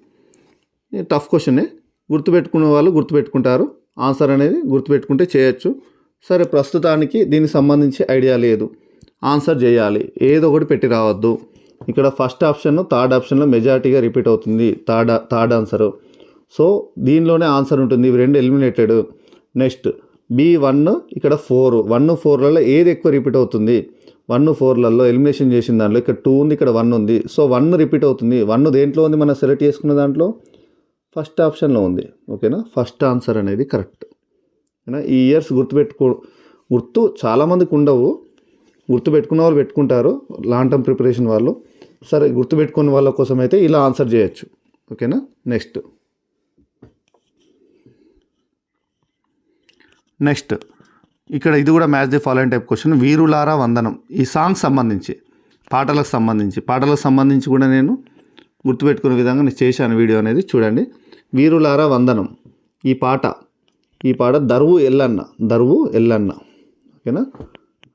టఫ్ క్వశ్చనే, గుర్తుపెట్టుకునే వాళ్ళు గుర్తుపెట్టుకుంటారు, ఆన్సర్ అనేది గుర్తుపెట్టుకుంటే చేయొచ్చు. సరే, ప్రస్తుతానికి దీనికి సంబంధించి ఐడియా లేదు, ఆన్సర్ చేయాలి, ఏదో ఒకటి పెట్టి రావద్దు. ఇక్కడ ఫస్ట్ ఆప్షన్ థర్డ్ ఆప్షన్లో మెజారిటీగా రిపీట్ అవుతుంది, థర్డ్ ఆన్సరు. సో దీనిలోనే ఆన్సర్ ఉంటుంది, ఇవి రెండు ఎలిమినేటెడ్. నెక్స్ట్ B1, ఇక్కడ 4, 1, 4లలో ఏది ఎక్కువ రిపీట్ అవుతుంది, 1, 4లలో ఎలిమినేషన్ చేసిన దాంట్లో ఇక్కడ 2 ఉంది, ఇక్కడ 1 ఉంది. సో 1 రిపీట్ అవుతుంది, 1 దేంట్లో ఉంది, మనం సెలెక్ట్ చేసుకున్న దాంట్లో ఫస్ట్ ఆప్షన్లో ఉంది. ఓకేనా, ఫస్ట్ ఆన్సర్ అనేది కరెక్ట్. ఓకేనా, ఈ ఇయర్స్ గుర్తు చాలామందికి ఉండవు, గుర్తుపెట్టుకున్న వాళ్ళు పెట్టుకుంటారు, లాంగ్ టర్మ్ ప్రిపరేషన్ వాళ్ళు. సరే, గుర్తుపెట్టుకున్న వాళ్ళ కోసం అయితే ఇలా ఆన్సర్ చేయొచ్చు. ఓకేనా, నెక్స్ట్ ఇక్కడ ఇది కూడా match the following type question. వీరులారా వందనం, ఈ సాంగ్ సంబంధించి పాటలకు సంబంధించి కూడా నేను గుర్తుపెట్టుకునే విధంగా నేను చేశాను వీడియో అనేది చూడండి. వీరులారా వందనం, ఈ పాట దరువు ఎల్లన్న. ఓకేనా,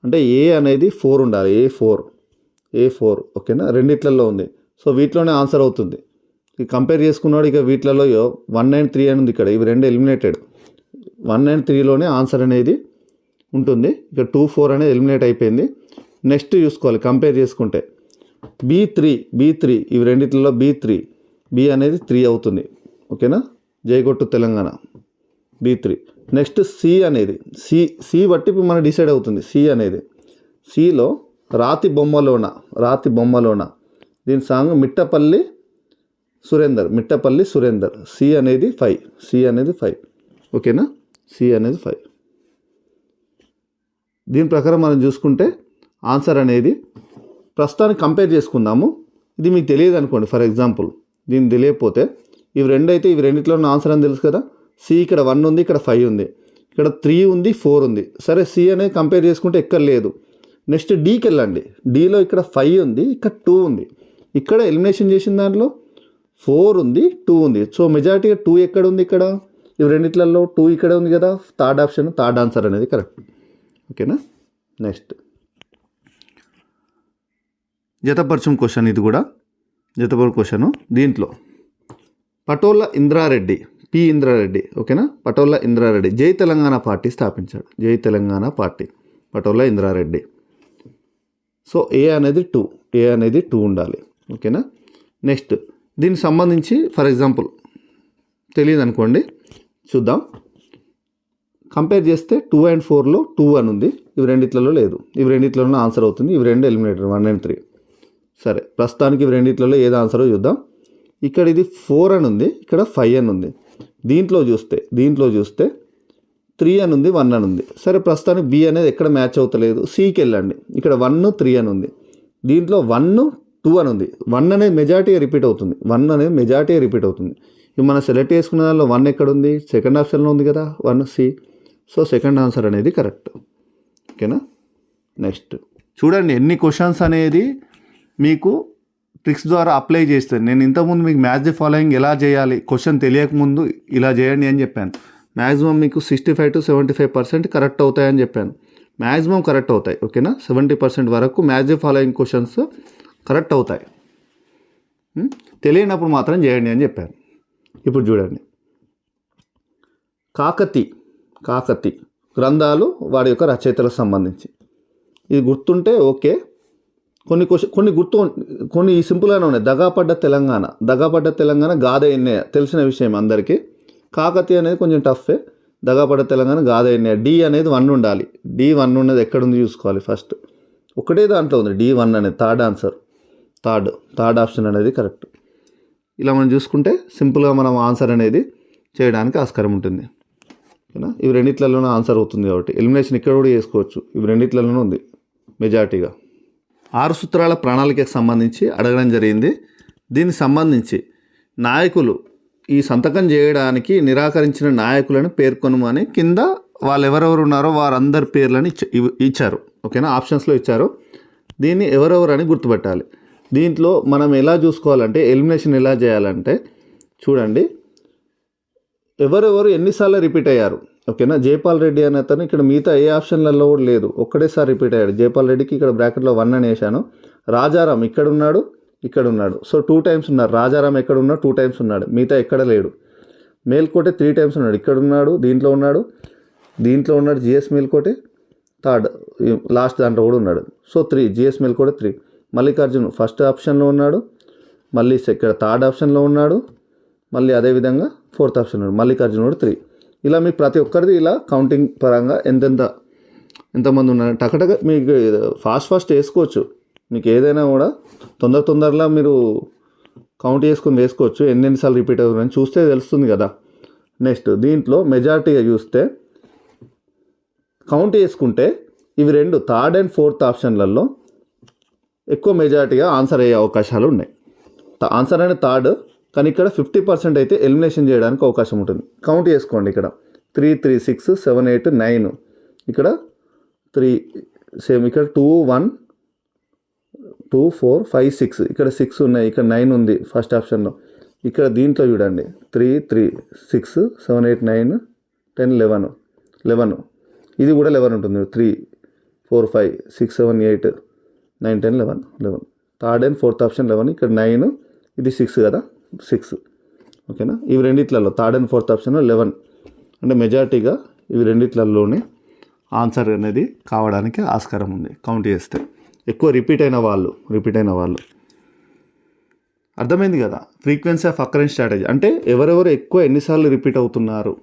అంటే ఏ అనేది 4 ఉండాలి, A4. ఓకేనా, రెండిట్లలో ఉంది. సో వీటిలోనే ఆన్సర్ అవుతుంది. కంపేర్ చేసుకున్నాడు, ఇక వీటిలలో 1 and 3 అని ఉంది, ఇక్కడ ఇవి రెండు ఎలిమినేటెడ్. 1 and 3లోనే ఆన్సర్ అనేది ఉంటుంది. ఇక 2, 4 అనేది ఎలిమినేట్ అయిపోయింది. నెక్స్ట్ చూసుకోవాలి, కంపేర్ చేసుకుంటే B3 ఇవి రెండిట్లలో B అనేది 3 అవుతుంది. ఓకేనా, జైగొట్టు తెలంగాణ B3. నెక్స్ట్ సి అనేది సి బట్టి మనం డిసైడ్ అవుతుంది. సి అనేది, సిలో రాతి బొమ్మలోన దీని సాంగ్ మిట్టపల్లి సురేందర్. సి అనేది 5. ఓకేనా, సి అనేది 5. దీని ప్రకారం మనం చూసుకుంటే ఆన్సర్ అనేది ప్రస్తుతానికి కంపేర్ చేసుకుందాము. ఇది మీకు తెలియదు అనుకోండి, ఫర్ ఎగ్జాంపుల్ దీన్ని తెలియకపోతే ఇవి రెండిట్లో ఆన్సర్ అని తెలుసు కదా. సి ఇక్కడ 1 ఉంది, ఇక్కడ 5 ఉంది, ఇక్కడ 3 ఉంది, 4 ఉంది. సరే, సి అనేది కంపేర్ చేసుకుంటే ఎక్కడ లేదు. నెక్స్ట్ డీకి వెళ్ళండి, డీలో ఇక్కడ 5 ఉంది, ఇక్కడ 2 ఉంది. ఇక్కడ ఎలిమినేషన్ చేసిన దాంట్లో 4 ఉంది, 2 ఉంది. సో మెజారిటీగా 2 ఎక్కడ ఉంది? ఇక్కడ ఇవి రెండిట్లలో 2 ఇక్కడ ఉంది కదా. థర్డ్ ఆప్షన్, థర్డ్ ఆన్సర్ అనేది కరెక్ట్. ఓకేనా. నెక్స్ట్ జతపరచం క్వశ్చన్, ఇది కూడా జతపరచం క్వశ్చను. దీంట్లో పటోళ్ళ ఇంద్రారెడ్డి, పి ఇంద్రారెడ్డి, ఓకేనా. పటోళ్ళ ఇంద్రారెడ్డి జై తెలంగాణ పార్టీ స్థాపించాడు. జై తెలంగాణ పార్టీ, పటోళ్ళ ఇంద్రారెడ్డి. సో ఏ అనేది 2, ఏ అనేది 2 ఉండాలి. ఓకేనా. నెక్స్ట్ దీనికి సంబంధించి ఫర్ ఎగ్జాంపుల్ తెలియదు అనుకోండి, చూద్దాం. కంపేర్ చేస్తే 2 and 4లో 2 అని ఉంది, ఇవి రెండిట్లలో లేదు. ఇవి రెండిట్లలో ఆన్సర్ అవుతుంది. ఇవి రెండు ఎలిమినేటర్ 1 and 3. సరే, ప్రస్తుతానికి ఇవి రెండిట్లలో ఏది ఆన్సరో చూద్దాం. ఇక్కడ ఇది 4 అని ఉంది, ఇక్కడ 5 అని ఉంది. దీంట్లో చూస్తే 3 అని ఉంది, 1 అని ఉంది. సరే, ప్రస్తుతానికి బి అనేది ఎక్కడ మ్యాచ్ అవుతలేదు. సికి వెళ్ళండి. ఇక్కడ 1, 3 అని ఉంది. దీంట్లో 1, 2 అని ఉంది. 1 అనేది మెజారిటీగా రిపీట్ అవుతుంది. 1 అనేది మెజారిటీగా రిపీట్ అవుతుంది. ఇవి మనం సెలెక్ట్ చేసుకున్న దానిలో 1 ఎక్కడ ఉంది? సెకండ్ ఆప్షన్లో ఉంది కదా, 1 సి. సో సెకండ్ ఆన్సర్ అనేది కరెక్ట్. ఓకేనా. నెక్స్ట్ చూడండి ఎన్ని క్వశ్చన్స్ అనేది మీకు ట్రిక్స్ ద్వారా అప్లై చేస్తాను. నేను ఇంతకుముందు మీకు మ్యాచ్ ది ఫాలోయింగ్ ఎలా చేయాలి, క్వశ్చన్ తెలియకముందు ఇలా చేయండి అని చెప్పాను. మ్యాక్సిమం మీకు 65 to 75% కరెక్ట్ అవుతాయని చెప్పాను. మ్యాక్సిమం కరెక్ట్ అవుతాయి. ఓకేనా. 70% వరకు match the following questions correct అవుతాయి. తెలియనప్పుడు మాత్రం చేయండి అని చెప్పాను. ఇప్పుడు చూడండి, కాకతి గ్రంథాలు వాడి యొక్క రచయితలకు సంబంధించి ఇది గుర్తుంటే ఓకే. కొన్ని సింపుల్గానే ఉన్నాయి. దగాపడ్డ తెలంగాణ గాథ ఎన్నయ్య తెలిసిన విషయం అందరికీ. కాకతి అనేది కొంచెం టఫే. దగాపడ్డ తెలంగాణ గాథ ఎన్నయ్య. డి అనేది 1 ఉండాలి. D1 ఉన్నది ఎక్కడుంది చూసుకోవాలి ఫస్ట్. ఒకటే దాంట్లో ఉంది D1 అనేది. థర్డ్ ఆన్సర్, థర్డ్ ఆప్షన్ అనేది కరెక్ట్. ఇలా మనం చూసుకుంటే సింపుల్గా మనం ఆన్సర్ అనేది చేయడానికి ఆస్కారం ఉంటుంది. ఓకేనా. ఇవి రెండిట్లలోనే ఆన్సర్ అవుతుంది కాబట్టి ఎలిమినేషన్ ఇక్కడ కూడా చేసుకోవచ్చు. ఇవి రెండిట్లలోనే ఉంది మెజారిటీగా. 6 సూత్రాల ప్రణాళికకు సంబంధించి అడగడం జరిగింది. దీనికి సంబంధించి నాయకులు ఈ సంతకం చేయడానికి నిరాకరించిన నాయకులను పేర్కొనమని కింద వాళ్ళు ఎవరెవరు ఉన్నారో వారందరి పేర్లను ఇచ్చారు. ఓకేనా. ఆప్షన్స్లో ఇచ్చారు. దీన్ని ఎవరెవరు అని గుర్తుపెట్టాలి. దీంట్లో మనం ఎలా చూసుకోవాలంటే ఎలిమినేషన్ ఎలా చేయాలంటే చూడండి, ఎవరెవరు ఎన్నిసార్లు రిపీట్ అయ్యారు. ఓకేనా. జైపాల్ రెడ్డి అనే అతను ఇక్కడ మిగతా ఏ ఆప్షన్లలో కూడా లేదు, ఒక్కడేసారి రిపీట్ అయ్యాడు. జైపాల్ రెడ్డికి ఇక్కడ బ్రాకెట్లో 1 అని వేశాను. రాజారాం ఇక్కడ ఉన్నాడు. సో 2 times ఉన్నారు. రాజారాం ఎక్కడ ఉన్నాడు? 2 times ఉన్నాడు. మిగతా ఎక్కడ లేడు. మేల్కోటే 3 times ఉన్నాడు. ఇక్కడ ఉన్నాడు, దీంట్లో ఉన్నాడు, జిఎస్ మేల్కోటే థర్డ్ లాస్ట్ దాంట్లో కూడా ఉన్నాడు. So 3, GS Melkote 3. Mallikarjun first ఆప్షన్లో ఉన్నాడు, మళ్ళీ ఇక్కడ థర్డ్ ఆప్షన్లో ఉన్నాడు, మళ్ళీ అదేవిధంగా ఫోర్త్ ఆప్షన్ ఉన్నాడు. మల్లికార్జున్ కూడా 3. ఇలా మీకు ప్రతి ఒక్కరిది ఇలా కౌంటింగ్ పరంగా ఎంతమంది ఉన్నారు టకటక మీకు ఫాస్ట్ వేసుకోవచ్చు. మీకు ఏదైనా కూడా తొందరలా మీరు కౌంట్ చేసుకుని వేసుకోవచ్చు. ఎన్నిసార్లు రిపీట్ అవుతుందని చూస్తే తెలుస్తుంది కదా. నెక్స్ట్ దీంట్లో మెజారిటీగా చూస్తే కౌంట్ చేసుకుంటే ఇవి రెండు థర్డ్ అండ్ ఫోర్త్ ఆప్షన్లలో ఎక్కువ మెజారిటీగా ఆన్సర్ అయ్యే అవకాశాలు ఉన్నాయి. ఆన్సర్ అనేది థర్డ్, కానీ ఇక్కడ 50% అయితే ఎలిమినేషన్ చేయడానికి అవకాశం ఉంటుంది. కౌంట్ చేసుకోండి. ఇక్కడ 3, 3, 6, 7, 8, 9. ఇక్కడ 3 సేమ్. ఇక్కడ 2, 1, 2, 4, 5, 6. ఇక్కడ 6 ఉన్నాయి. ఇక్కడ 9 ఉంది ఫస్ట్ ఆప్షన్లో. ఇక్కడ దీంట్లో చూడండి 3, 3, 6, 7, 8, 9, 10, 11. ఇది కూడా 11 ఉంటుంది. 3, 4, 5, 6, 7, 8, 9, 10, 11. Third and fourth option 11. ఇక్కడ 9, ఇది 6 కదా, 6. ఓకేనా. ఇవి రెండిట్లలో థర్డ్ అండ్ ఫోర్త్ ఆప్షన్లో 11 అంటే మెజారిటీగా ఇవి రెండిట్లలోనే ఆన్సర్ అనేది కావడానికి ఆస్కారం ఉంది కౌంట్ చేస్తే. ఎక్కువ రిపీట్ అయిన వాళ్ళు అర్థమైంది కదా. ఫ్రీక్వెన్సీ ఆఫ్ అకరెన్స్ స్ట్రాటజీ అంటే ఎవరెవరు ఎక్కువ ఎన్నిసార్లు రిపీట్ అవుతున్నారు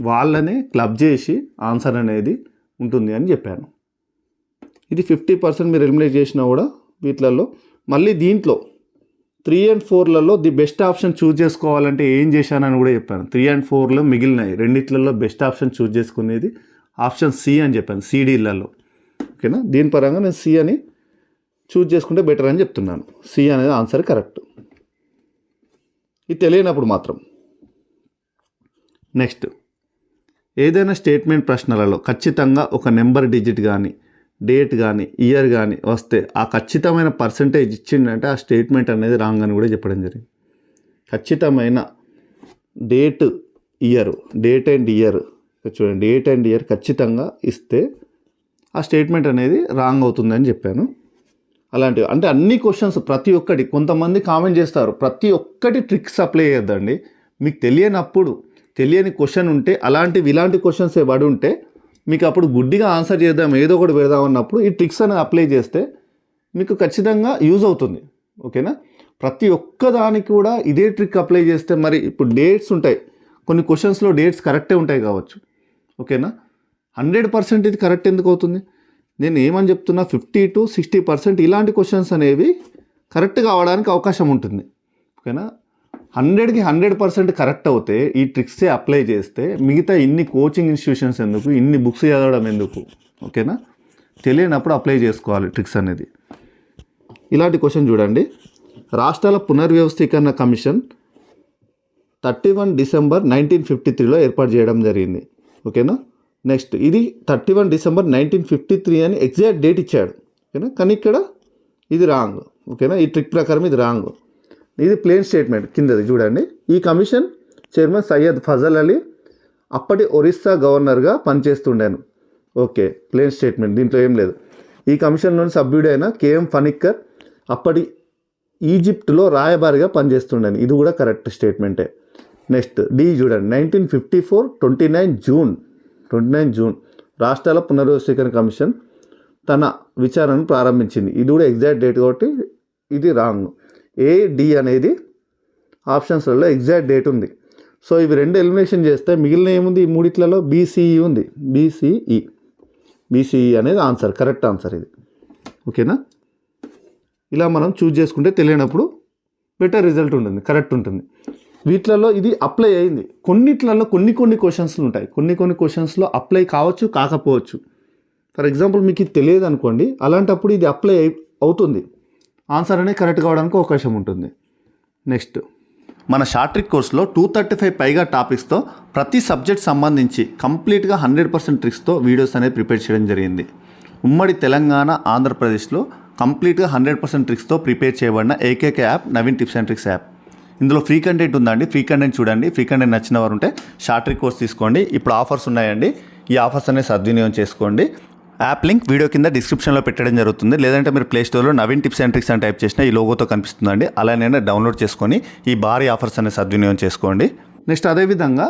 వాళ్ళనే క్లబ్ చేసి ఆన్సర్ అనేది ఉంటుంది అని చెప్పాను. ఇది 50% మీరు ఎలిమినేట్ చేసినా కూడా వీటిలలో. మళ్ళీ దీంట్లో 3 and 4లలో ది బెస్ట్ ఆప్షన్ చూజ్ చేసుకోవాలంటే ఏం చేశానని కూడా చెప్పాను. 3 and 4లో మిగిలినాయి రెండిట్లలో బెస్ట్ ఆప్షన్ చూజ్ చేసుకునేది ఆప్షన్ సి అని చెప్పాను, సిడీలలో. ఓకేనా. దీని పరంగా నేను సి అని చూజ్ చేసుకుంటే బెటర్ అని చెప్తున్నాను. సి అనేది ఆన్సర్ కరెక్ట్. ఇది తెలియనప్పుడు మాత్రం. నెక్స్ట్, ఏదైనా స్టేట్మెంట్ ప్రశ్నలలో ఖచ్చితంగా ఒక నెంబర్ డిజిట్ కానీ డేట్ కానీ ఇయర్ కానీ వస్తే ఆ ఖచ్చితమైన పర్సంటేజ్ ఇచ్చిందంటే ఆ స్టేట్మెంట్ అనేది రాంగ్ అని కూడా చెప్పడం జరిగింది. ఖచ్చితమైన డేట్ అండ్ ఇయర్ చూడండి, డేట్ అండ్ ఇయర్ ఖచ్చితంగా ఇస్తే ఆ స్టేట్మెంట్ అనేది రాంగ్ అవుతుందని చెప్పాను. అలాంటివి అంటే అన్ని క్వశ్చన్స్ ప్రతి ఒక్కటి, కొంతమంది కామెంట్ చేస్తారు ప్రతి ఒక్కటి ట్రిక్స్ అప్లై చేయొద్దండి. మీకు తెలియని క్వశ్చన్ ఉంటే ఇలాంటి క్వశ్చన్స్ పడి ఉంటే మీకు అప్పుడు గుడ్డిగా ఆన్సర్ చేద్దాం, ఏదో ఒకటి పెడదాం అన్నప్పుడు ఈ ట్రిక్స్ అనేది అప్లై చేస్తే మీకు ఖచ్చితంగా యూజ్ అవుతుంది. ఓకేనా? ప్రతి ఒక్క దానికి కూడా ఇదే ట్రిక్ అప్లై చేస్తే, మరి ఇప్పుడు డేట్స్ ఉంటాయి, కొన్ని క్వశ్చన్స్లో డేట్స్ కరెక్టే ఉంటాయి కావచ్చు. ఓకేనా? 100% ఇది కరెక్ట్ ఎందుకు అవుతుంది? నేను ఏమని చెప్తున్నా, 50 to 60% ఇలాంటి క్వశ్చన్స్ అనేవి కరెక్ట్ కావడానికి అవకాశం ఉంటుంది. ఓకేనా? 100కి 100% కరెక్ట్ అవుతే ఈ ట్రిక్సే అప్లై చేస్తే మిగతా ఇన్ని కోచింగ్ ఇన్స్టిట్యూషన్స్ ఎందుకు, ఇన్ని బుక్స్ చదవడం ఎందుకు? ఓకేనా? తెలియనప్పుడు అప్లై చేసుకోవాలి ట్రిక్స్ అనేది. ఇలాంటి క్వశ్చన్ చూడండి. రాష్ట్రాల పునర్వ్యవస్థీకరణ కమిషన్ 31 డిసెంబర్ 1953లో ఏర్పాటు చేయడం జరిగింది. ఓకేనా? నెక్స్ట్ ఇది 31 డిసెంబర్ 1953 అని ఎగ్జాక్ట్ డేట్ ఇచ్చాడు. ఓకేనా? కానీ ఇక్కడ ఇది రాంగ్. ఓకేనా? ఈ ట్రిక్ ప్రకారం ఇది రాంగ్. ఇది ప్లేన్ స్టేట్మెంట్ కిందది చూడండి. ఈ కమిషన్ చైర్మన్ సయ్యద్ ఫజల్ అలీ అప్పటి ఒరిస్సా గవర్నర్గా పనిచేస్తుండాను. ఓకే, ప్లేన్ స్టేట్మెంట్, దీంట్లో ఏం లేదు. ఈ కమిషన్లోని సభ్యుడైన కేఎం ఫణిక్కర్ అప్పటి ఈజిప్ట్లో రాయబారిగా పనిచేస్తుండాను. ఇది కూడా కరెక్ట్ స్టేట్మెంటే. నెక్స్ట్ డి చూడండి. 1954 29 జూన్ రాష్ట్రాల పునర్వ్యవస్థీకరణ కమిషన్ తన విచారణను ప్రారంభించింది. ఇది కూడా ఎగ్జాక్ట్ డేట్ కాబట్టి ఇది రాంగ్. ఏ డి అనేది ఆప్షన్స్లలో ఎగ్జాక్ట్ డేట్ ఉంది. సో ఇవి రెండు ఎలిమినేషన్ చేస్తే మిగిలిన ఏముంది? ఈ మూడిట్లలో బీసీఈ ఉంది. బీసీఈ అనేది ఆన్సర్, కరెక్ట్ ఆన్సర్ ఇది. ఓకేనా? ఇలా మనం చూజ్ చేసుకుంటే తెలియనప్పుడు బెటర్ రిజల్ట్ ఉంటుంది, కరెక్ట్ ఉంటుంది. వీటిలలో ఇది అప్లై అయింది. కొన్నిట్లలో కొన్ని క్వశ్చన్స్లు ఉంటాయి, కొన్ని క్వశ్చన్స్లో అప్లై కావచ్చు, కాకపోవచ్చు. ఫర్ ఎగ్జాంపుల్ మీకు ఇది తెలియదు అనుకోండి, అలాంటప్పుడు ఇది అప్లై అవుతుంది, ఆన్సర్ అనేది కరెక్ట్ కావడానికి అవకాశం ఉంటుంది. నెక్స్ట్ మన షార్ట్ ట్రిక్ కోర్సులో 235 పైగా టాపిక్స్తో ప్రతి సబ్జెక్ట్ సంబంధించి కంప్లీట్గా 100% ట్రిక్స్తో వీడియోస్ అనేది ప్రిపేర్ చేయడం జరిగింది. ఉమ్మడి తెలంగాణ, ఆంధ్రప్రదేశ్లో కంప్లీట్గా 100% ట్రిక్స్తో ప్రిపేర్ చేయబడిన ఏకైక app Naveen tips and tricks app. ఇందులో ఫ్రీ కంటెంట్ ఉందండి. ఫ్రీ కంటెంట్ చూడండి. ఫ్రీ కంటెంట్ నచ్చిన వారు ఉంటే షార్ట్ ట్రిక్ కోర్స్ తీసుకోండి. ఇప్పుడు ఆఫర్స్ ఉన్నాయండి, ఈ ఆఫర్స్ అనేది సద్వినియోగం చేసుకోండి. యాప్ లింక్ వీడియో కింద డిస్క్రిప్షన్లో పెట్టడం జరుగుతుంది. లేదంటే మీరు ప్లే స్టోర్లో నవీన్ టిప్స్ అండ్ ట్రిక్స్ అని టైప్ చేసినా ఈ లోగోతో కనిపిస్తుందండి. అలానే డౌన్లోడ్ చేసుకొని ఈ భారీ ఆఫర్స్ అనేది సద్వినియోగం చేసుకోండి. నెక్స్ట్ అదేవిధంగా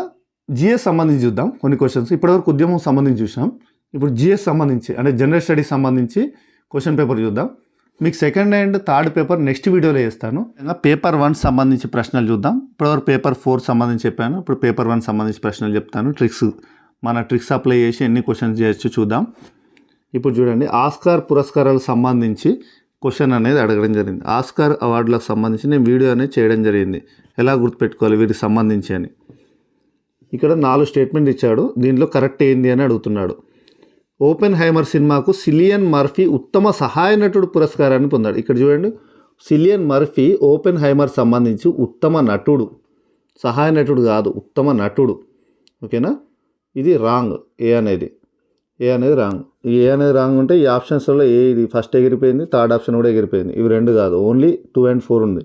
జిఎస్ సంబంధించి చూద్దాం కొన్ని క్వశ్చన్స్. ఇప్పటివరకు ఉద్యమం సంబంధించి చూసాం. ఇప్పుడు జిఎస్ సంబంధించి అంటే జనరల్ స్టడీస్ సంబంధించి క్వశ్చన్ పేపర్ చూద్దాం. మీకు second and third paper next వీడియోలో చేస్తాను. పేపర్ 1 సంబంధించి ప్రశ్నలు చూద్దాం. ఇప్పటివరకు పేపర్ 4 సంబంధించి చెప్పాను. ఇప్పుడు పేపర్ 1 సంబంధించి ప్రశ్నలు చెప్తాను. ట్రిక్స్ అప్లై చేసి ఎన్ని క్వశ్చన్స్ చేయొచ్చు చూద్దాం. ఇప్పుడు చూడండి, ఆస్కార్ పురస్కారాలకు సంబంధించి క్వశ్చన్ అనేది అడగడం జరిగింది. ఆస్కార్ అవార్డులకు సంబంధించి నేను వీడియో అనేది చేయడం జరిగింది, ఎలా గుర్తుపెట్టుకోవాలి వీటికి సంబంధించి అని. ఇక్కడ 4 స్టేట్మెంట్ ఇచ్చాడు, దీంట్లో కరెక్ట్ ఏంది అని అడుగుతున్నాడు. ఓపెన్ హైమర్ సినిమాకు సిలియన్ మర్ఫీ ఉత్తమ సహాయ నటుడు పురస్కారాన్ని పొందాడు. ఇక్కడ చూడండి, సిలియన్ మర్ఫీ ఓపెన్ హైమర్ సంబంధించి ఉత్తమ నటుడు, సహాయ నటుడు కాదు, ఉత్తమ నటుడు. ఓకేనా? ఇది రాంగ్. ఏ అనేది రాంగ్. ఈ ఏ అనేది రాంగ్ ఉంటే ఈ ఆప్షన్స్లో ఇది ఫస్ట్ ఎగిరిపోయింది, థర్డ్ ఆప్షన్ కూడా ఎగిరిపోయింది. ఇవి 2 కాదు, ఓన్లీ 2 and 4 ఉంది.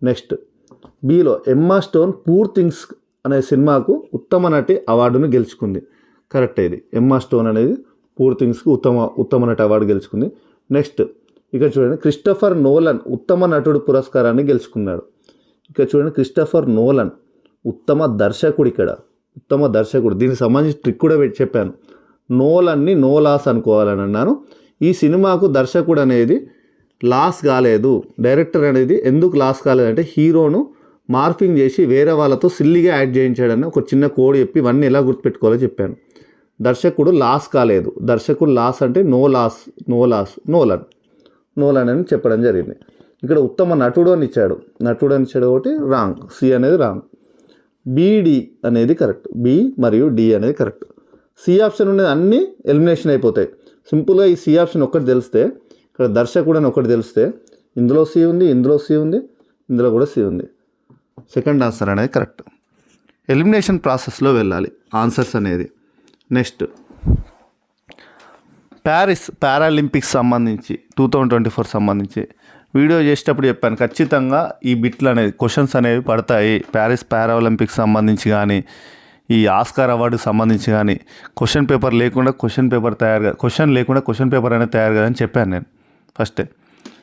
నెక్స్ట్ బిలో ఎమ్మా స్టోన్ పూర్ థింగ్స్ అనే సినిమాకు ఉత్తమ నటి అవార్డును గెలుచుకుంది. కరెక్ట్. ఇది ఎమ్మా స్టోన్ అనేది పూర్ థింగ్స్కి ఉత్తమ నటి అవార్డు గెలుచుకుంది. నెక్స్ట్ ఇక్కడ చూడండి, క్రిస్టఫర్ నోలన్ ఉత్తమ నటుడు పురస్కారాన్ని గెలుచుకున్నాడు. ఇక్కడ చూడండి, క్రిస్టఫర్ నోలన్ ఉత్తమ దర్శకుడు. ఇక్కడ ఉత్తమ దర్శకుడు, దీనికి సంబంధించి ట్రిక్ కూడా చెప్పాను. నోలన్ని నో లాస్ అనుకోవాలని అన్నాను. ఈ సినిమాకు దర్శకుడు అనేది లాస్ కాలేదు. డైరెక్టర్ అనేది ఎందుకు లాస్ కాలేదంటే హీరోను మార్ఫింగ్ చేసి వేరే వాళ్ళతో సిల్లిగా యాడ్ చేయించాడని ఒక చిన్న కోడ్ చెప్పి ఇవన్నీ ఎలా గుర్తుపెట్టుకోవాలో చెప్పాను. దర్శకుడు లాస్ కాలేదు. దర్శకుడు లాస్ అంటే నోలన్ అని చెప్పడం జరిగింది. ఇక్కడ ఉత్తమ నటుడు అని ఇచ్చాడు ఒకటి రాంగ్. సి అనేది రాంగ్. బిడి అనేది కరెక్ట్. బి మరియు డి అనేది కరెక్ట్. సి ఆప్షన్ అనేది అన్నీ ఎలిమినేషన్ అయిపోతాయి. సింపుల్గా ఈ సి ఆప్షన్ ఒక్కటి తెలిస్తే, ఇక్కడ దర్శకుడు అని ఒకటి తెలిస్తే, ఇందులో సి ఉంది, ఇందులో సి ఉంది, ఇందులో కూడా సి ఉంది. సెకండ్ ఆన్సర్ అనేది కరెక్ట్. ఎలిమినేషన్ ప్రాసెస్లో వెళ్ళాలి ఆన్సర్స్ అనేది. నెక్స్ట్ ప్యారిస్ పారాలింపిక్స్ సంబంధించి 2024 సంబంధించి వీడియో చేసేటప్పుడు చెప్పాను ఖచ్చితంగా ఈ బిట్లు అనేది క్వశ్చన్స్ అనేవి పడతాయి. ప్యారిస్ పారాలింపిక్స్ సంబంధించి కానీ ఈ ఆస్కార్ అవార్డుకి సంబంధించి కానీ క్వశ్చన్ పేపర్ లేకుండా క్వశ్చన్ పేపర్ క్వశ్చన్ పేపర్ అనేది తయారు కాదని చెప్పాను నేను ఫస్టే.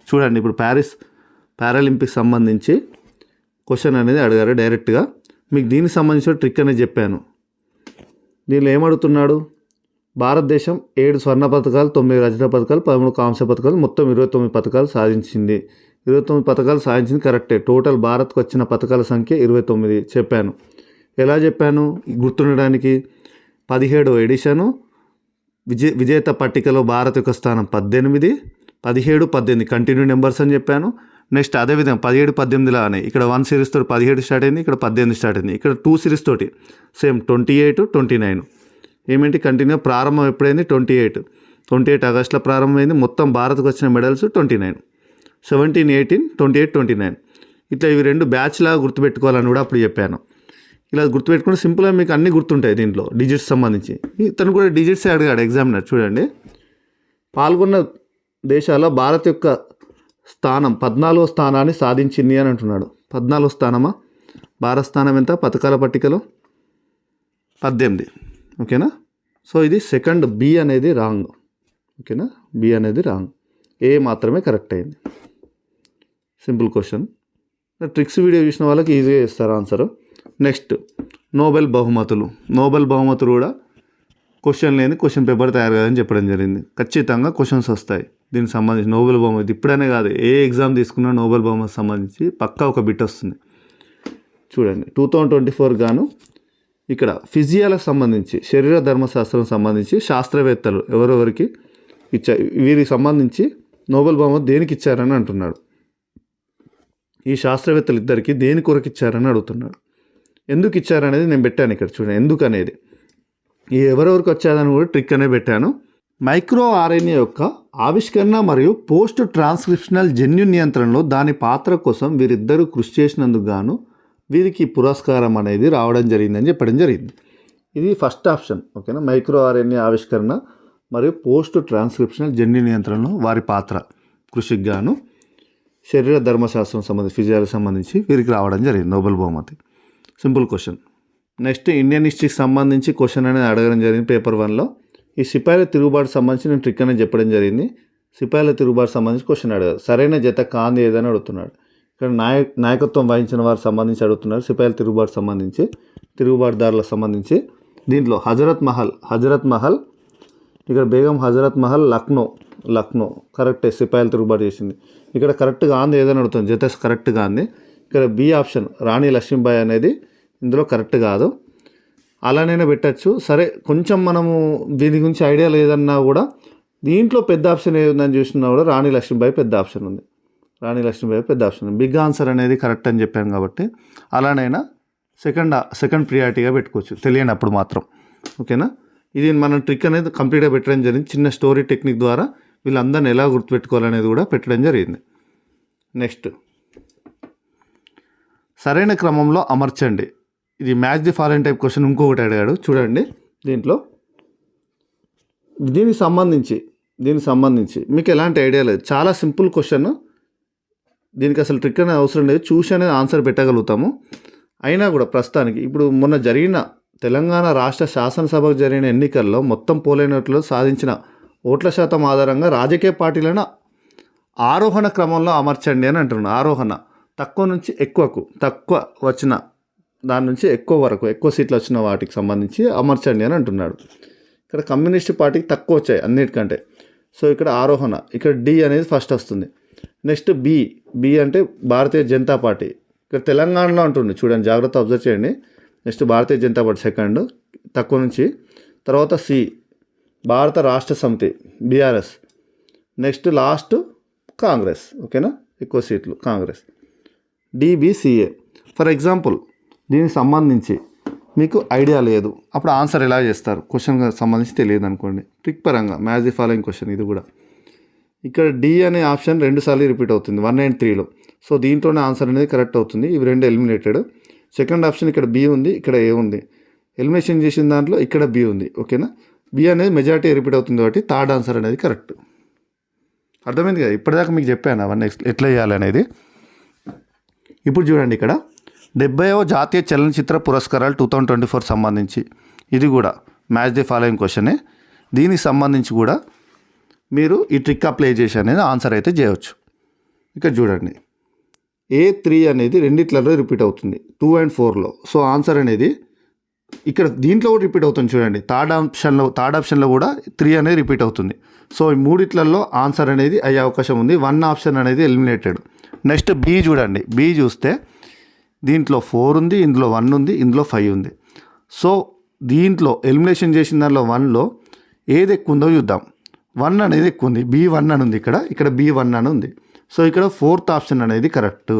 చూడండి ఇప్పుడు ప్యారిస్ పారాలింపిక్స్ సంబంధించి క్వశ్చన్ అనేది అడిగారు డైరెక్ట్గా. మీకు దీనికి సంబంధించిన ట్రిక్ అనేది చెప్పాను. దీనిలో ఏమడుగుతున్నాడు, భారతదేశం 7 స్వర్ణ పథకాలు, 9 రజత పథకాలు, 13 కాంస్య పథకాలు, మొత్తం 29 పథకాలు సాధించింది. 29 పథకాలు సాధించింది కరెక్టే. టోటల్ భారత్కు వచ్చిన పథకాల సంఖ్య 29 చెప్పాను. ఎలా చెప్పాను గుర్తుండడానికి, 17వ ఎడిషను విజేత పట్టికలో భారత్ యొక్క స్థానం 18, 17, 18 కంటిన్యూ నెంబర్స్ అని చెప్పాను. నెక్స్ట్ అదేవిధంగా 17, 18 లానే ఇక్కడ 1 సిరీస్ తోటి 17 స్టార్ట్ అయింది, ఇక్కడ 18 స్టార్ట్ అయింది. ఇక్కడ 2 సిరీస్ తోటి సేమ్ 28, 29 ఏమేంటి కంటిన్యూ ప్రారంభం ఎప్పుడైంది 28 ఆగస్టులో ప్రారంభమైంది. మొత్తం భారత్కు వచ్చిన మెడల్స్ 29, 17, 18, 28, 29 ఇట్లా ఇవి 2 బ్యాచ్ లాగా గుర్తుపెట్టుకోవాలని కూడా అప్పుడు చెప్పాను. ఇలా గుర్తుపెట్టుకుంటే సింపుల్గా మీకు అన్నీ గుర్తుంటాయి. దీంట్లో డిజిట్స్ సంబంధించి ఇతను కూడా డిజిట్స్ అడిగాడు ఎగ్జామినర్. చూడండి, పాల్గొన్న దేశాల భారత్ యొక్క స్థానం 14వ స్థానాన్ని సాధించింది అని అంటున్నాడు. 14వ స్థానమా? భారత స్థానం ఎంత పథకాల పట్టికలో? 18. ఓకేనా? సో ఇది సెకండ్ బి అనేది రాంగ్. ఓకేనా? బి అనేది రాంగ్, ఏ మాత్రమే కరెక్ట్ అయింది. Simple question. ట్రిక్స్ వీడియో చూసిన వాళ్ళకి ఈజీగా ఇస్తారు ఆన్సర్. నెక్స్ట్ నోబెల్ బహుమతులు కూడా క్వశ్చన్ లేని క్వశ్చన్ పేపర్ తయారు కాదని చెప్పడం జరిగింది. ఖచ్చితంగా క్వశ్చన్స్ వస్తాయి దీనికి సంబంధించి. నోబెల్ బహుమతి ఇప్పుడనే కాదు, ఏ ఎగ్జామ్ తీసుకున్నా నోబెల్ బహుమతి సంబంధించి పక్కా ఒక బిట్ వస్తుంది. చూడండి 2024 గాను ఇక్కడ ఫిజియాలకు సంబంధించి, శరీర ధర్మశాస్త్రం సంబంధించి శాస్త్రవేత్తలు ఎవరెవరికి ఇచ్చారు, వీరికి సంబంధించి నోబెల్ బహుమతి దేనికి ఇచ్చారని అంటున్నాడు. ఈ శాస్త్రవేత్తలు ఇద్దరికి దేని కొరకు ఇచ్చారని అడుగుతున్నాడు. ఎందుకు ఇచ్చారనేది నేను పెట్టాను ఇక్కడ. చూడండి ఎందుకు అనేది, ఈ ఎవరెవరికి వచ్చాదని కూడా ట్రిక్ అనేది పెట్టాను. మైక్రో ఆర్ఎన్ఏ యొక్క ఆవిష్కరణ మరియు పోస్ట్ ట్రాన్స్క్రిప్షనల్ జన్యు నియంత్రణలో దాని పాత్ర కోసం వీరిద్దరూ కృషి చేసినందుకు గాను వీరికి పురస్కారం అనేది రావడం జరిగిందని చెప్పడం జరిగింది. ఇది ఫస్ట్ ఆప్షన్. ఓకేనా? మైక్రో ఆర్ఎన్ఏ ఆవిష్కరణ మరియు పోస్ట్ ట్రాన్స్క్రిప్షనల్ జన్యు నియంత్రణలో వారి పాత్ర కృషికి గాను శరీర ధర్మశాస్త్రం సంబంధించి, ఫిజియాలజీకి సంబంధించి వీరికి రావడం జరిగింది నోబెల్ బహుమతి. Simple question. నెక్స్ట్ ఇండియన్ హిస్టరీకి సంబంధించి క్వశ్చన్ అనేది అడగడం జరిగింది పేపర్ 1లో. ఈ సిపాయిల తిరుగుబాటు సంబంధించి నేను ట్రిక్ అనేది చెప్పడం జరిగింది. సిపాయిల తిరుగుబాటు సంబంధించి క్వశ్చన్ అడగారు. సరైన జత కాంది ఏదని అడుగుతున్నాడు. ఇక్కడ నాయకత్వం వహించిన వారికి సంబంధించి అడుగుతున్నారు. సిపాయిల తిరుగుబాటు సంబంధించి, తిరుగుబాటుదారులకు సంబంధించి. దీంట్లో హజరత్ మహల్ ఇక్కడ బేగం హజరత్ మహల్ లక్నో కరెక్టే. సిపాయిల తిరుగుబాటు చేసింది. ఇక్కడ కరెక్ట్గా ఆంది ఏదని అడుగుతుంది. జత కరెక్ట్గా అంది. ఇక్కడ బి ఆప్షన్ రాణి లక్ష్మీబాయి అనేది ఇందులో కరెక్ట్ కాదు. అలానైనా పెట్టచ్చు. సరే కొంచెం మనము దీని గురించి ఐడియా లేదన్నా కూడా దీంట్లో పెద్ద ఆప్షన్ ఏదని చూసినా కూడా రాణి లక్ష్మీబాయి పెద్ద ఆప్షన్ ఉంది. బిగ్ ఆన్సర్ అనేది కరెక్ట్ అని చెప్పాను కాబట్టి అలానైనా సెకండ్ ప్రియారిటీగా పెట్టుకోవచ్చు తెలియనప్పుడు మాత్రం. ఓకేనా? ఇది మనం ట్రిక్ అనేది కంప్లీట్గా పెట్టడం జరిగింది. చిన్న స్టోరీ టెక్నిక్ ద్వారా వీళ్ళందరినీ ఎలా గుర్తుపెట్టుకోవాలనేది కూడా పెట్టడం జరిగింది. నెక్స్ట్ సరైన క్రమంలో అమర్చండి. ఇది match the following type question ఇంకొకటి అడిగాడు. చూడండి దీంట్లో దీనికి సంబంధించి మీకు ఎలాంటి ఐడియా లేదు. చాలా సింపుల్ క్వశ్చన్. దీనికి అసలు ట్రిక్ అనేది అవసరం లేదు. చూసి అనేది ఆన్సర్ పెట్టగలుగుతాము. అయినా కూడా ప్రస్తుతానికి ఇప్పుడు మొన్న జరిగిన తెలంగాణ రాష్ట్ర శాసనసభకు జరిగిన ఎన్నికల్లో మొత్తం పోలైనట్లో సాధించిన ఓట్ల శాతం ఆధారంగా రాజకీయ పార్టీలను ఆరోహణ క్రమంలో అమర్చండి అని అంటున్నాను. ఆరోహణ తక్కువ నుంచి ఎక్కువకు, తక్కువ వచ్చిన దాని నుంచి ఎక్కువ వరకు, ఎక్కువ సీట్లు వచ్చిన వాటికి సంబంధించి అమర్చండి అని అంటున్నాడు. ఇక్కడ కమ్యూనిస్ట్ పార్టీకి తక్కువ వచ్చాయి అన్నిటికంటే. సో ఇక్కడ ఆరోహణ, ఇక్కడ డి అనేది ఫస్ట్ వస్తుంది. నెక్స్ట్ బి అంటే భారతీయ జనతా పార్టీ. ఇక్కడ తెలంగాణలో అంటుంది. చూడండి జాగ్రత్త అబ్జర్వ్ చేయండి. Next Bharatiya Janata party second తక్కువ నుంచి. తర్వాత సి భారత రాష్ట్ర సమితి బీఆర్ఎస్. Next last Congress. ఓకేనా? ఎక్కువ సీట్లు కాంగ్రెస్. డిబిసిఏ. ఫర్ ఎగ్జాంపుల్ దీనికి సంబంధించి మీకు ఐడియా లేదు, అప్పుడు ఆన్సర్ ఎలా చేస్తారు? క్వశ్చన్కి సంబంధించి తెలియదు అనుకోండి. ట్రిక్ పరంగా మ్యాచ్ ది ఫాలోయింగ్ క్వశ్చన్ ఇది కూడా. ఇక్కడ డి అనే ఆప్షన్ 2 సార్లు రిపీట్ అవుతుంది 1 and 3లో. సో దీంట్లోనే ఆన్సర్ అనేది కరెక్ట్ అవుతుంది. ఇవి 2 ఎలిమినేటెడ్. సెకండ్ ఆప్షన్ ఇక్కడ బి ఉంది, ఇక్కడ ఏ ఉంది. ఎలిమినేషన్ చేసిన దాంట్లో ఇక్కడ బి ఉంది. ఓకేనా? బి అనేది మెజారిటీ రిపీట్ అవుతుంది కాబట్టి థర్డ్ ఆన్సర్ అనేది కరెక్ట్. అర్థమైంది కదా, ఇప్పటిదాకా మీకు చెప్పాను అవన్నీ ఎట్లా చేయాలనేది. ఇప్పుడు చూడండి ఇక్కడ 70వ జాతీయ చలనచిత్ర పురస్కారాలు 2024 సంబంధించి ఇది కూడా మ్యాచ్ ది ఫాలోయింగ్ క్వశ్చనే. దీనికి సంబంధించి కూడా మీరు ఈ ట్రిక్ అప్లై చేసి అనేది ఆన్సర్ అయితే చేయవచ్చు. ఇక్కడ చూడండి A3 అనేది రెండిట్లలో రిపీట్ అవుతుంది 2 and 4లో. సో ఆన్సర్ అనేది ఇక్కడ దీంట్లో కూడా రిపీట్ అవుతుంది చూడండి. థర్డ్ ఆప్షన్లో కూడా 3 అనేది రిపీట్ అవుతుంది. సో ఈ మూడిట్లలో ఆన్సర్ అనేది అయ్యే అవకాశం ఉంది. 1 ఆప్షన్ అనేది ఎలిమినేటెడ్. నెక్స్ట్ బి చూడండి. బి చూస్తే దీంట్లో 4 ఉంది, ఇందులో 1 ఉంది, ఇందులో 5 ఉంది. సో దీంట్లో ఎలిమినేషన్ చేసిన దానిలో 1లో ఏది ఎక్కువ ఉందో చూద్దాం. 1 అనేది ఎక్కువ ఉంది, B1 అని ఉంది, ఇక్కడ B1 అని ఉంది. సో ఇక్కడ 4th ఆప్షన్ అనేది correct.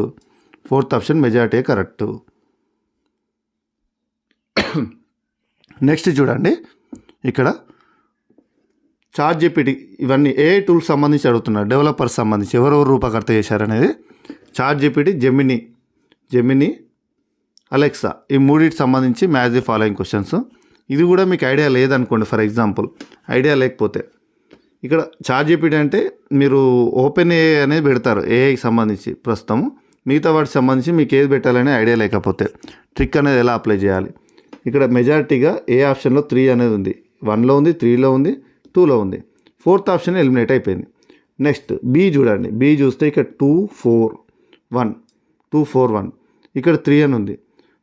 4th option majority correct. Next చూడండి ఇక్కడ ChatGPT ఇవన్నీ ఏ టూల్స్ సంబంధించి అడుగుతున్నారు, డెవలపర్స్ సంబంధించి ఎవరెవరు రూపకర్త చేశారనేది. ChatGPT, జెమినీ, అలెక్సా ఈ మూడింటికి సంబంధించి మ్యాచ్ ది ఫాలోయింగ్ క్వశ్చన్స్. ఇది కూడా మీకు ఐడియా లేదనుకోండి, ఫర్ ఎగ్జాంపుల్ ఐడియా లేకపోతే ఇక్కడ ChatGPT అంటే మీరు ఓపెన్ ఏఐ అనేది పెడతారు ఏఐకి సంబంధించి ప్రస్తుతం. మిగతా వాటికి సంబంధించి మీకు ఏది పెట్టాలనే ఐడియా లేకపోతే ట్రిక్ అనేది ఎలా అప్లై చేయాలి. ఇక్కడ మెజారిటీగా ఏ ఆప్షన్లో 3 అనేది ఉంది, 1లో ఉంది, 3లో ఉంది, 2లో ఉంది. 4th ఆప్షన్ ఎలిమినేట్ అయిపోయింది. నెక్స్ట్ బి చూడండి. బి చూస్తే ఇక్కడ 2 4 1 ఇక్కడ 3 అని ఉంది.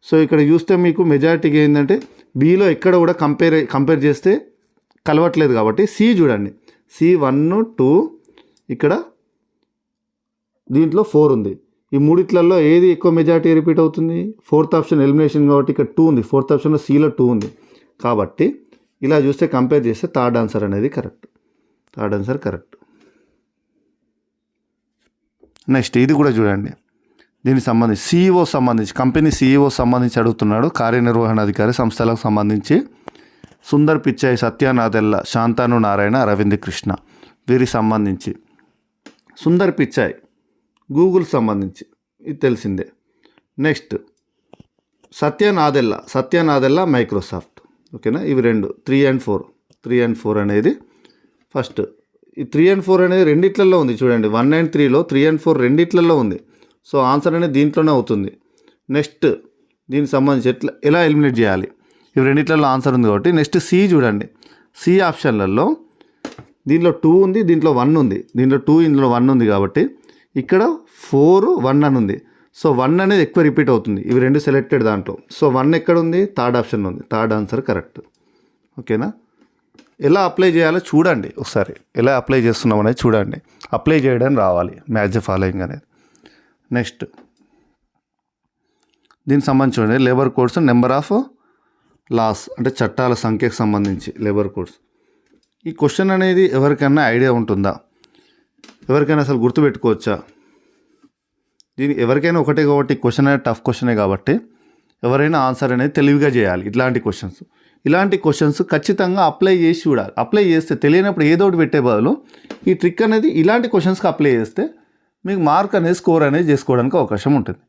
సో ఇక్కడ చూస్తే మీకు మెజారిటీగా ఏంటంటే బిలో ఎక్కడ కూడా కంపేర్ చేస్తే కలవట్లేదు కాబట్టి సి చూడండి. సి 1 2 ఇక్కడ దీంట్లో 4 ఉంది. ఈ మూడిట్లలో ఏది ఎక్కువ మెజారిటీ రిపీట్ అవుతుంది? 4th ఆప్షన్ ఎలిమినేషన్ కాబట్టి ఇక్కడ 2 ఉంది. 4th ఆప్షన్లో సిలో 2 ఉంది కాబట్టి ఇలా చూస్తే కంపేర్ చేస్తే థర్డ్ ఆన్సర్ అనేది correct. Third answer correct. Next ఇది కూడా చూడండి. దీనికి సంబంధించి CEO సంబంధించి కంపెనీ CEO సంబంధించి అడుగుతున్నాడు. కార్యనిర్వహణాధికారి సంస్థలకు సంబంధించి సుందర్ పిచాయ్, సత్యనాదెల్ల, శాంతాను నారాయణ, అరవింద్ కృష్ణ వీరికి సంబంధించి. సుందర్ పిచాయ్ గూగుల్ సంబంధించి ఇది తెలిసిందే. Next Satya Nadella Microsoft. ఓకేనా, ఇవి రెండు 3 and 4 అనేది ఫస్ట్. ఈ 3 and 4 అనేది రెండిట్లలో ఉంది చూడండి. 1 and 3లో 3 and 4 రెండిట్లలో ఉంది. సో ఆన్సర్ అనేది దీంట్లోనే అవుతుంది. నెక్స్ట్ దీనికి సంబంధించి ఎలా ఎలిమినేట్ చేయాలి, ఇవి రెండిట్లలో ఆన్సర్ ఉంది కాబట్టి. నెక్స్ట్ సి చూడండి. సి ఆప్షన్లలో దీంట్లో 2 ఉంది, దీంట్లో 1 ఉంది, దీంట్లో 2 ఇందులో 1 ఉంది కాబట్టి ఇక్కడ 4 1 అని ఉంది. సో 1 అనేది ఎక్కువ రిపీట్ అవుతుంది, ఇవి రెండు సెలెక్టెడ్ దాంట్లో. సో 1 ఎక్కడ ఉంది? థర్డ్ ఆప్షన్ ఉంది. Third answer correct. ఓకేనా, ఎలా అప్లై చేయాలో చూడండి ఒకసారి. ఎలా అప్లై చేస్తున్నాం అనేది చూడండి. అప్లై చేయడం రావాలి మ్యాచ్ ది ఫాలోయింగ్ అనేది. నెక్స్ట్ దీనికి సంబంధించి చూడండి. Labour codes, number of laws అంటే చట్టాల సంఖ్యకు సంబంధించి లేబర్ కోడ్స్. ఈ క్వశ్చన్ అనేది ఎవరికైనా ఐడియా ఉంటుందా? ఎవరికైనా అసలు గుర్తుపెట్టుకోవచ్చా? దీనికి ఎవరికైనా ఒకటే కాబట్టి క్వశ్చన్ అనేది టఫ్ క్వశ్చనే కాబట్టి ఎవరైనా ఆన్సర్ అనేది తెలివిగా చేయాలి. ఇలాంటి క్వశ్చన్స్ ఖచ్చితంగా అప్లై చేసి చూడాలి. అప్లై చేస్తే తెలియనప్పుడు ఏదో ఒకటి పెట్టే బదులు ఈ ట్రిక్ అనేది ఇలాంటి క్వశ్చన్స్కి అప్లై చేస్తే మీకు మార్క్ అనేది స్కోర్ అనేది చేసుకోవడానికి అవకాశం ఉంటుంది.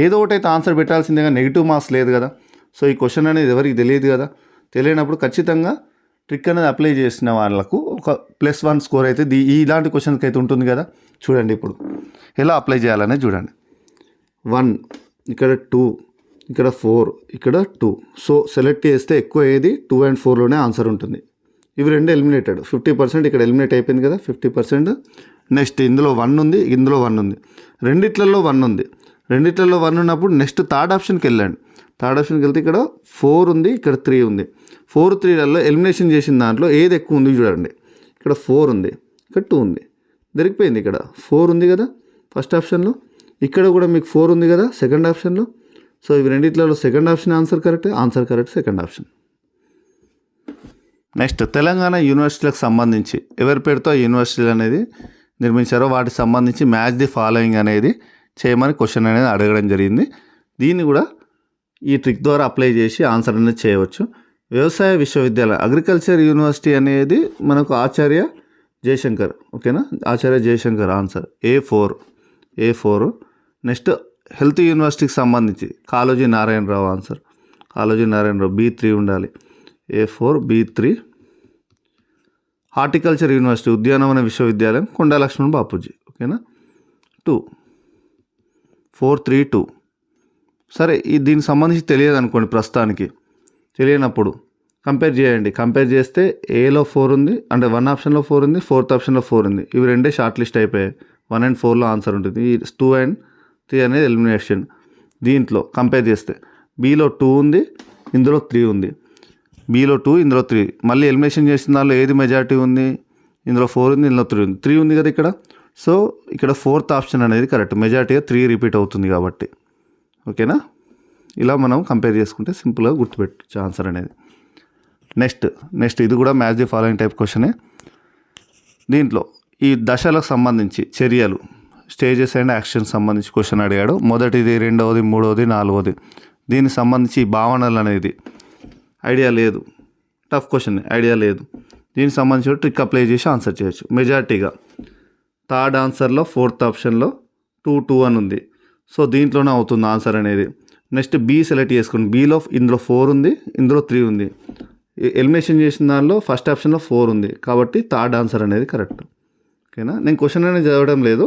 ఏదో ఒకటి అయితే ఆన్సర్ పెట్టాల్సిందే కానీ నెగిటివ్ మార్క్స్ లేదు కదా. సో ఈ క్వశ్చన్ అనేది ఎవరికి తెలియదు కదా. తెలియనప్పుడు ఖచ్చితంగా ట్రిక్ అనేది అప్లై చేసిన వాళ్ళకు ఒక +1 స్కోర్ అయితే ఇలాంటి క్వశ్చన్కి అయితే ఉంటుంది కదా. చూడండి ఇప్పుడు ఎలా అప్లై చేయాలనేది చూడండి. 1 ఇక్కడ 2 ఇక్కడ 4 ఇక్కడ 2. సో సెలెక్ట్ చేస్తే ఎక్కువ ఏది 2 and 4లోనే ఆన్సర్ ఉంటుంది. ఇవి రెండు ఎలిమినేటెడ్. 50% ఇక్కడ ఎలిమినేట్ అయిపోయింది కదా 50%. నెక్స్ట్ ఇందులో 1 ఉంది, ఇందులో 1 ఉంది, రెండిట్లలో 1 ఉంది. రెండిట్లలో 1 ఉన్నప్పుడు నెక్స్ట్ థర్డ్ ఆప్షన్కి వెళ్ళండి. థర్డ్ ఆప్షన్కి వెళ్తే ఇక్కడ 4 ఉంది, ఇక్కడ 3 ఉంది. 4 3లలో ఎలిమినేషన్ చేసిన దాంట్లో ఏది ఎక్కువ ఉంది చూడండి. ఇక్కడ 4 ఉంది, ఇక్కడ 2 ఉంది, దొరికిపోయింది. ఇక్కడ 4 ఉంది కదా ఫస్ట్ ఆప్షన్లో, ఇక్కడ కూడా మీకు 4 ఉంది కదా సెకండ్ ఆప్షన్లో. సో ఇవి రెండిట్లలో second option answer correct second option. Next Telangana యూనివర్సిటీలకు సంబంధించి ఎవరి పేరుతో యూనివర్సిటీలు అనేది నిర్మించారో వాటికి సంబంధించి మ్యాచ్ ది ఫాలోయింగ్ అనేది చేయమని క్వశ్చన్ అనేది అడగడం జరిగింది. దీన్ని కూడా ఈ ట్రిక్ ద్వారా అప్లై చేసి ఆన్సర్ అనేది చేయవచ్చు. వ్యవసాయ విశ్వవిద్యాలయం అగ్రికల్చర్ యూనివర్సిటీ అనేది మనకు ఆచార్య జయశంకర్. ఓకేనా, ఆచార్య Jayashankar answer A4. Next health యూనివర్సిటీకి సంబంధించి కాళోజీ నారాయణరావు ఆన్సర్. కాళోజీ నారాయణరావు B3 ఉండాలి. A4 B3. హార్టికల్చర్ యూనివర్సిటీ ఉద్యానవన విశ్వవిద్యాలయం కొండా లక్ష్మణ్ బాపూజీ. ఓకేనా 2 4 3 2. సరే దీనికి సంబంధించి తెలియదు అనుకోండి, ప్రస్తుతానికి తెలియనప్పుడు కంపేర్ చేయండి. కంపేర్ చేస్తే ఏలో 4 ఉంది, అంటే 1 ఆప్షన్లో 4 ఉంది, 4th ఆప్షన్లో 4 ఉంది. ఇవి రెండే షార్ట్ లిస్ట్ అయిపోయాయి. 1 and 4లో ఆన్సర్ ఉంటుంది. ఈ 2 and 3 అనేది ఎలిమినేషన్. దీంట్లో కంపేర్ చేస్తే బీలో 2 ఉంది, ఇందులో 3 ఉంది. బీలో 2, ఇందులో 3. మళ్ళీ ఎలిమినేషన్ చేసిన దానిలో ఏది మెజారిటీ ఉంది? ఇందులో 4 ఉంది, ఇందులో 3 ఉంది. 3 ఉంది కదా ఇక్కడ. సో ఇక్కడ 4th ఆప్షన్ అనేది కరెక్ట్. మెజారిటీగా 3 రిపీట్ అవుతుంది కాబట్టి. ఓకేనా? ఇలా మనం కంపేర్ చేసుకుంటే సింపుల్గా గుర్తుపెట్టచ్చు ఆన్సర్ అనేది. నెక్స్ట్ ఇది కూడా మ్యాచ్ ది ఫాలోయింగ్ టైప్ క్వశ్చనే. దీంట్లో ఈ దశలకు సంబంధించి చర్యలు, స్టేజెస్ అండ్ యాక్షన్స్ సంబంధించి క్వశ్చన్ అడిగాడు. మొదటిది, రెండవది, మూడవది, నాలుగవది. దీనికి సంబంధించి భావనలు అనేది ఐడియా లేదు. టఫ్ క్వశ్చన్, ఐడియా లేదు. దీనికి సంబంధించి ట్రిక్ అప్లై చేసి ఆన్సర్ చేయొచ్చు. మెజారిటీగా 3rd ఆన్సర్లో 4th ఆప్షన్లో 2 2 అని ఉంది. సో దీంట్లోనే అవుతుంది ఆన్సర్ అనేది. నెక్స్ట్ బీ సెలెక్ట్ చేసుకోండి. బీలో ఇందులో 4 ఉంది, ఇందులో 3 ఉంది. ఎలిమినేషన్ చేసిన దానిలో ఫస్ట్ ఆప్షన్లో 4 ఉంది కాబట్టి 3rd ఆన్సర్ అనేది కరెక్ట్. ఓకేనా? నేను క్వశ్చన్ అనేది చదవడం లేదు,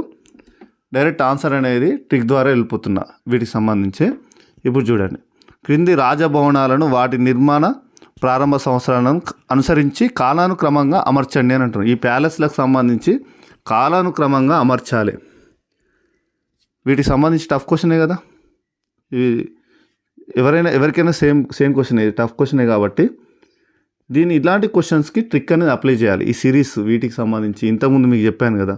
డైరెక్ట్ ఆన్సర్ అనేది ట్రిక్ ద్వారా వెళ్ళిపోతున్నా వీటికి సంబంధించి. ఇప్పుడు చూడండి, క్రింది రాజభవనాలను వాటి నిర్మాణ ప్రారంభ సంవత్సరాలను అనుసరించి కాలానుక్రమంగా అమర్చండి అని అంటున్నారు. ఈ ప్యాలెస్లకు సంబంధించి కాలానుక్రమంగా అమర్చాలి. వీటికి సంబంధించి టఫ్ క్వశ్చనే కదా. ఇవి ఎవరికైనా సేమ్ క్వశ్చన్, ఇది టఫ్ క్వశ్చనే కాబట్టి ఇలాంటి క్వశ్చన్స్కి ట్రిక్ అనేది అప్లై చేయాలి. ఈ సిరీస్ వీటికి సంబంధించి ఇంతకుముందు మీకు చెప్పాను కదా,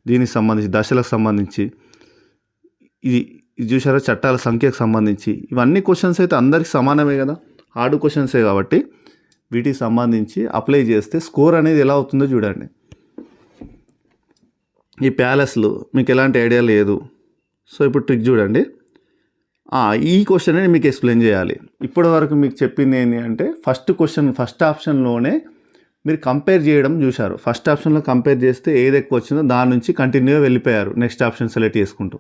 దీనికి సంబంధించి దశలకు సంబంధించి ఇది చూసారా, చట్టాల సంఖ్యకు సంబంధించి ఇవన్నీ క్వశ్చన్స్ అయితే అందరికి సమానమే కదా, హార్డ్ క్వశ్చన్సే కాబట్టి వీటికి సంబంధించి అప్లై చేస్తే స్కోర్ అనేది ఎలా అవుతుందో చూడండి. ఈ ప్యాలెస్లు మీకు ఎలాంటి ఐడియా లేదు. సో ఇప్పుడు ట్రిక్ చూడండి. ఈ క్వశ్చన్ మీకు ఎక్స్ప్లెయిన్ చేయాలి. ఇప్పటి వరకు మీకు చెప్పింది ఏంటి అంటే ఫస్ట్ ఆప్షన్లోనే మీరు కంపేర్ చేయడం చూశారు. ఫస్ట్ ఆప్షన్లో కంపేర్ చేస్తే ఏది ఎక్కువ వచ్చిందో దాని నుంచి కంటిన్యూగా వెళ్ళిపోయారు నెక్స్ట్ ఆప్షన్ సెలెక్ట్ చేసుకుంటూ.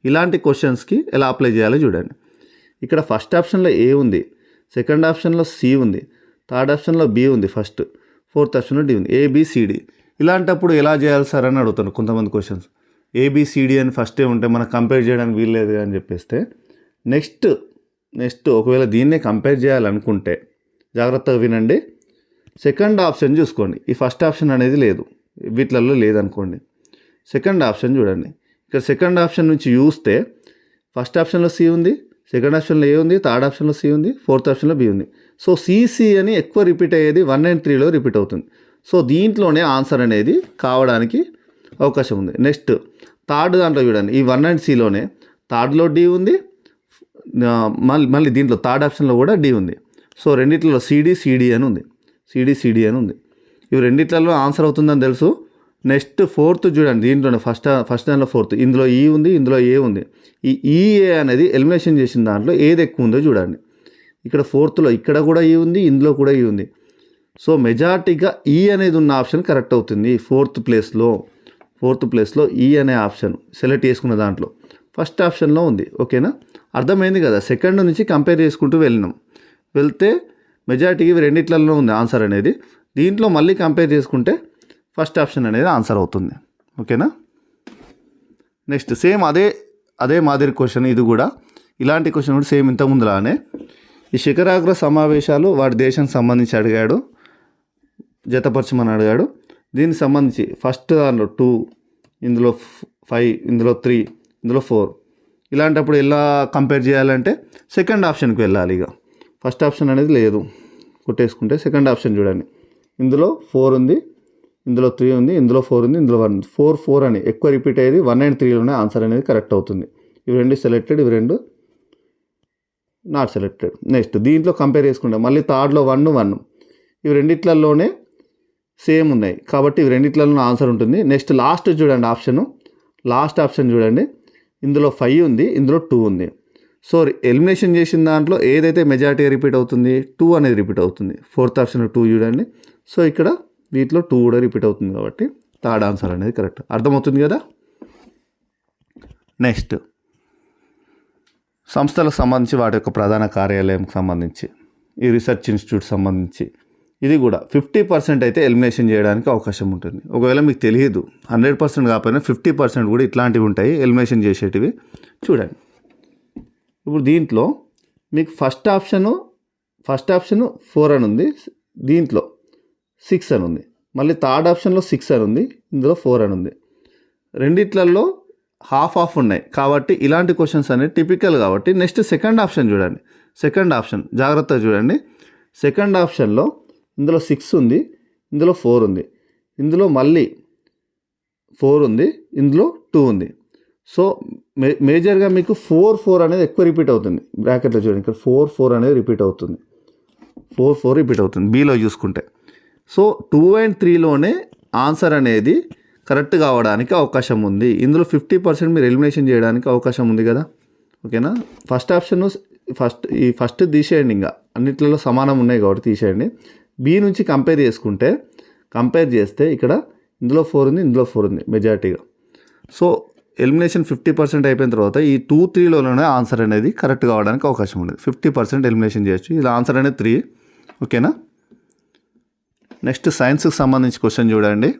ఇలాంటి క్వశ్చన్స్కి ఎలా అప్లై చేయాలో చూడండి. ఇక్కడ ఫస్ట్ ఆప్షన్లో ఏ ఉంది, సెకండ్ ఆప్షన్లో సి ఉంది, థర్డ్ ఆప్షన్లో బి ఉంది, ఫోర్త్ ఆప్షన్లో డి ఉంది, ఏబిసిడి. ఇలాంటప్పుడు ఎలా చేయాలి సార్ అని అడుగుతాను కొంతమంది క్వశ్చన్స్. ఏబిసిడి అని ఫస్టే ఉంటే మనకు కంపేర్ చేయడానికి వీల్లేదు అని చెప్పేస్తే నెక్స్ట్ ఒకవేళ దీన్నే కంపేర్ చేయాలనుకుంటే జాగ్రత్తగా వినండి. సెకండ్ ఆప్షన్ చూసుకోండి. ఈ ఫస్ట్ ఆప్షన్ అనేది లేదు, వీటిలలో లేదనుకోండి. సెకండ్ ఆప్షన్ చూడండి. ఇక్కడ సెకండ్ ఆప్షన్ నుంచి చూస్తే ఫస్ట్ ఆప్షన్లో సి ఉంది, సెకండ్ ఆప్షన్లో ఏ ఉంది, థర్డ్ ఆప్షన్లో సి ఉంది, ఫోర్త్ ఆప్షన్లో బి ఉంది. సో సిసి అని ఎక్కువ రిపీట్ అయ్యేది 1 and 3లో రిపీట్ అవుతుంది. సో దీంట్లోనే ఆన్సర్ అనేది కావడానికి అవకాశం ఉంది. నెక్స్ట్ థర్డ్ దాంట్లో చూడండి, ఈ 1 and Cలోనే థర్డ్లో డి ఉంది, మళ్ళీ దీంట్లో థర్డ్ ఆప్షన్లో కూడా డి ఉంది. సో రెండిట్లలో సిడి అని ఉంది, సిడి అని ఉంది. ఇవి రెండిట్లలో ఆన్సర్ అవుతుందని తెలుసు. నెక్స్ట్ ఫోర్త్ చూడండి, దీంట్లోనే ఫస్ట్ దాంట్లో ఫోర్త్, ఇందులో ఈ ఉంది, ఇందులో ఏ ఉంది. ఈ ఈఏ అనేది ఎలిమినేషన్ చేసిన దాంట్లో ఏది ఎక్కువ ఉందో చూడండి. ఇక్కడ ఫోర్త్లో ఇక్కడ కూడా ఈ ఉంది, ఇందులో కూడా ఈ ఉంది. సో మెజారిటీగా ఈ అనేది ఉన్న ఆప్షన్ కరెక్ట్ అవుతుంది. ఫోర్త్ ప్లేస్లో ఈ అనే ఆప్షన్ సెలెక్ట్ చేసుకున్న దాంట్లో ఫస్ట్ ఆప్షన్లో ఉంది. ఓకేనా? అర్థమైంది కదా. సెకండ్ నుంచి కంపేర్ చేసుకుంటూ వెళ్తే మెజారిటీకి ఇవి రెండిట్లలో ఉంది ఆన్సర్ అనేది. దీంట్లో మళ్ళీ కంపేర్ చేసుకుంటే ఫస్ట్ ఆప్షన్ అనేది ఆన్సర్ అవుతుంది. ఓకేనా? నెక్స్ట్ సేమ్ అదే మాదిరి క్వశ్చన్ ఇది కూడా. ఇలాంటి క్వశ్చన్ కూడా సేమ్ ఇంతకుముందులానే ఈ శిఖరాగ్ర సమావేశాలు వాటి దేశానికి సంబంధించి అడిగాడు, జతపరచమని అడిగాడు. దీనికి సంబంధించి ఫస్ట్ దాంట్లో 2, ఇందులో 5, ఇందులో 3, ఇందులో 4. ఇలాంటప్పుడు ఎలా కంపేర్ చేయాలంటే సెకండ్ ఆప్షన్కి వెళ్ళాలి. ఇక ఫస్ట్ ఆప్షన్ అనేది లేదు, కొట్టేసుకుంటే సెకండ్ ఆప్షన్ చూడండి. ఇందులో 4 ఉంది, ఇందులో 3 ఉంది, ఇందులో 4 ఉంది, ఇందులో 1 ఉంది. 4 4 అని ఎక్కువ రిపీట్ అయ్యేది 1 and 3లోనే ఆన్సర్ అనేది కరెక్ట్ అవుతుంది. ఇవి రెండు సెలెక్టెడ్, ఇవి రెండు నాట్ సెలెక్టెడ్. నెక్స్ట్ దీంట్లో కంపేర్ చేసుకుంటాం. మళ్ళీ థర్డ్లో 1 ఇవి రెండిట్లలోనే సేమ్ ఉన్నాయి కాబట్టి ఇవి రెండిట్లలో ఆన్సర్ ఉంటుంది. నెక్స్ట్ లాస్ట్ ఆప్షన్ చూడండి. ఇందులో 5 ఉంది, ఇందులో 2 ఉంది. సో ఎలిమినేషన్ చేసిన దాంట్లో ఏదైతే మెజారిటీ రిపీట్ అవుతుంది, 2 అనేది రిపీట్ అవుతుంది. ఫోర్త్ ఆప్షన్లో 2 చూడండి. సో ఇక్కడ వీటిలో 2 కూడా రిపీట్ అవుతుంది కాబట్టి థర్డ్ ఆన్సర్ అనేది కరెక్ట్. అర్థమవుతుంది కదా. నెక్స్ట్ సంస్థలకు సంబంధించి వాటి యొక్క ప్రధాన కార్యాలయం సంబంధించి, ఈ రీసెర్చ్ ఇన్స్టిట్యూట్ సంబంధించి ఇది కూడా 50% అయితే ఎలిమినేషన్ చేయడానికి అవకాశం ఉంటుంది. ఒకవేళ మీకు తెలియదు 100% కాకపోయినా 50% కూడా ఇట్లాంటివి ఉంటాయి ఎలిమినేషన్ చేసేటివి. చూడండి ఇప్పుడు దీంట్లో మీకు ఫస్ట్ ఆప్షన్ 4 అని ఉంది, దీంట్లో 6 అని ఉంది, మళ్ళీ థర్డ్ ఆప్షన్లో 6 అని ఉంది, ఇందులో 4 అని ఉంది. రెండిట్లలో హాఫ్ ఉన్నాయి కాబట్టి ఇలాంటి క్వశ్చన్స్ అనేవి టిపికల్. కాబట్టి నెక్స్ట్ సెకండ్ ఆప్షన్ చూడండి. సెకండ్ ఆప్షన్ జాగ్రత్తగా చూడండి. సెకండ్ ఆప్షన్లో ఇందులో 6 ఉంది, ఇందులో 4 ఉంది, ఇందులో మళ్ళీ 4 ఉంది, ఇందులో 2 ఉంది. సో మేజర్గా మీకు 4 అనేది ఎక్కువ రిపీట్ అవుతుంది. బ్రాకెట్లో చూడండి, ఇక్కడ 4 అనేది రిపీట్ అవుతుంది. 4 రిపీట్ అవుతుంది బీలో చూసుకుంటే. సో 2 and 3లోనే ఆన్సర్ అనేది కరెక్ట్ కావడానికి అవకాశం ఉంది. ఇందులో 50% మీరు ఎలిమినేషన్ చేయడానికి అవకాశం ఉంది కదా. ఓకేనా. ఫస్ట్ ఆప్షన్ ఫస్ట్ తీసేయండి, ఇంకా అన్నిట్లలో సమానం ఉన్నాయి కాబట్టి తీసేయండి. బి నుంచి కంపేర్ చేస్తే ఇక్కడ ఇందులో 4 ఉంది, ఇందులో 4 ఉంది మెజారిటీగా. సో ఎలిమినేషన్ 50% అయిపోయిన తర్వాత ఈ 2, 3లోనే ఆన్సర్ అనేది కరెక్ట్ కావడానికి అవకాశం ఉంది. 50% ఎలిమినేషన్ చేయొచ్చు. ఇలా ఆన్సర్ అనేది 3. ఓకేనా. నెక్స్ట్ సైన్స్కి సంబంధించి క్వశ్చన్ చూడండి.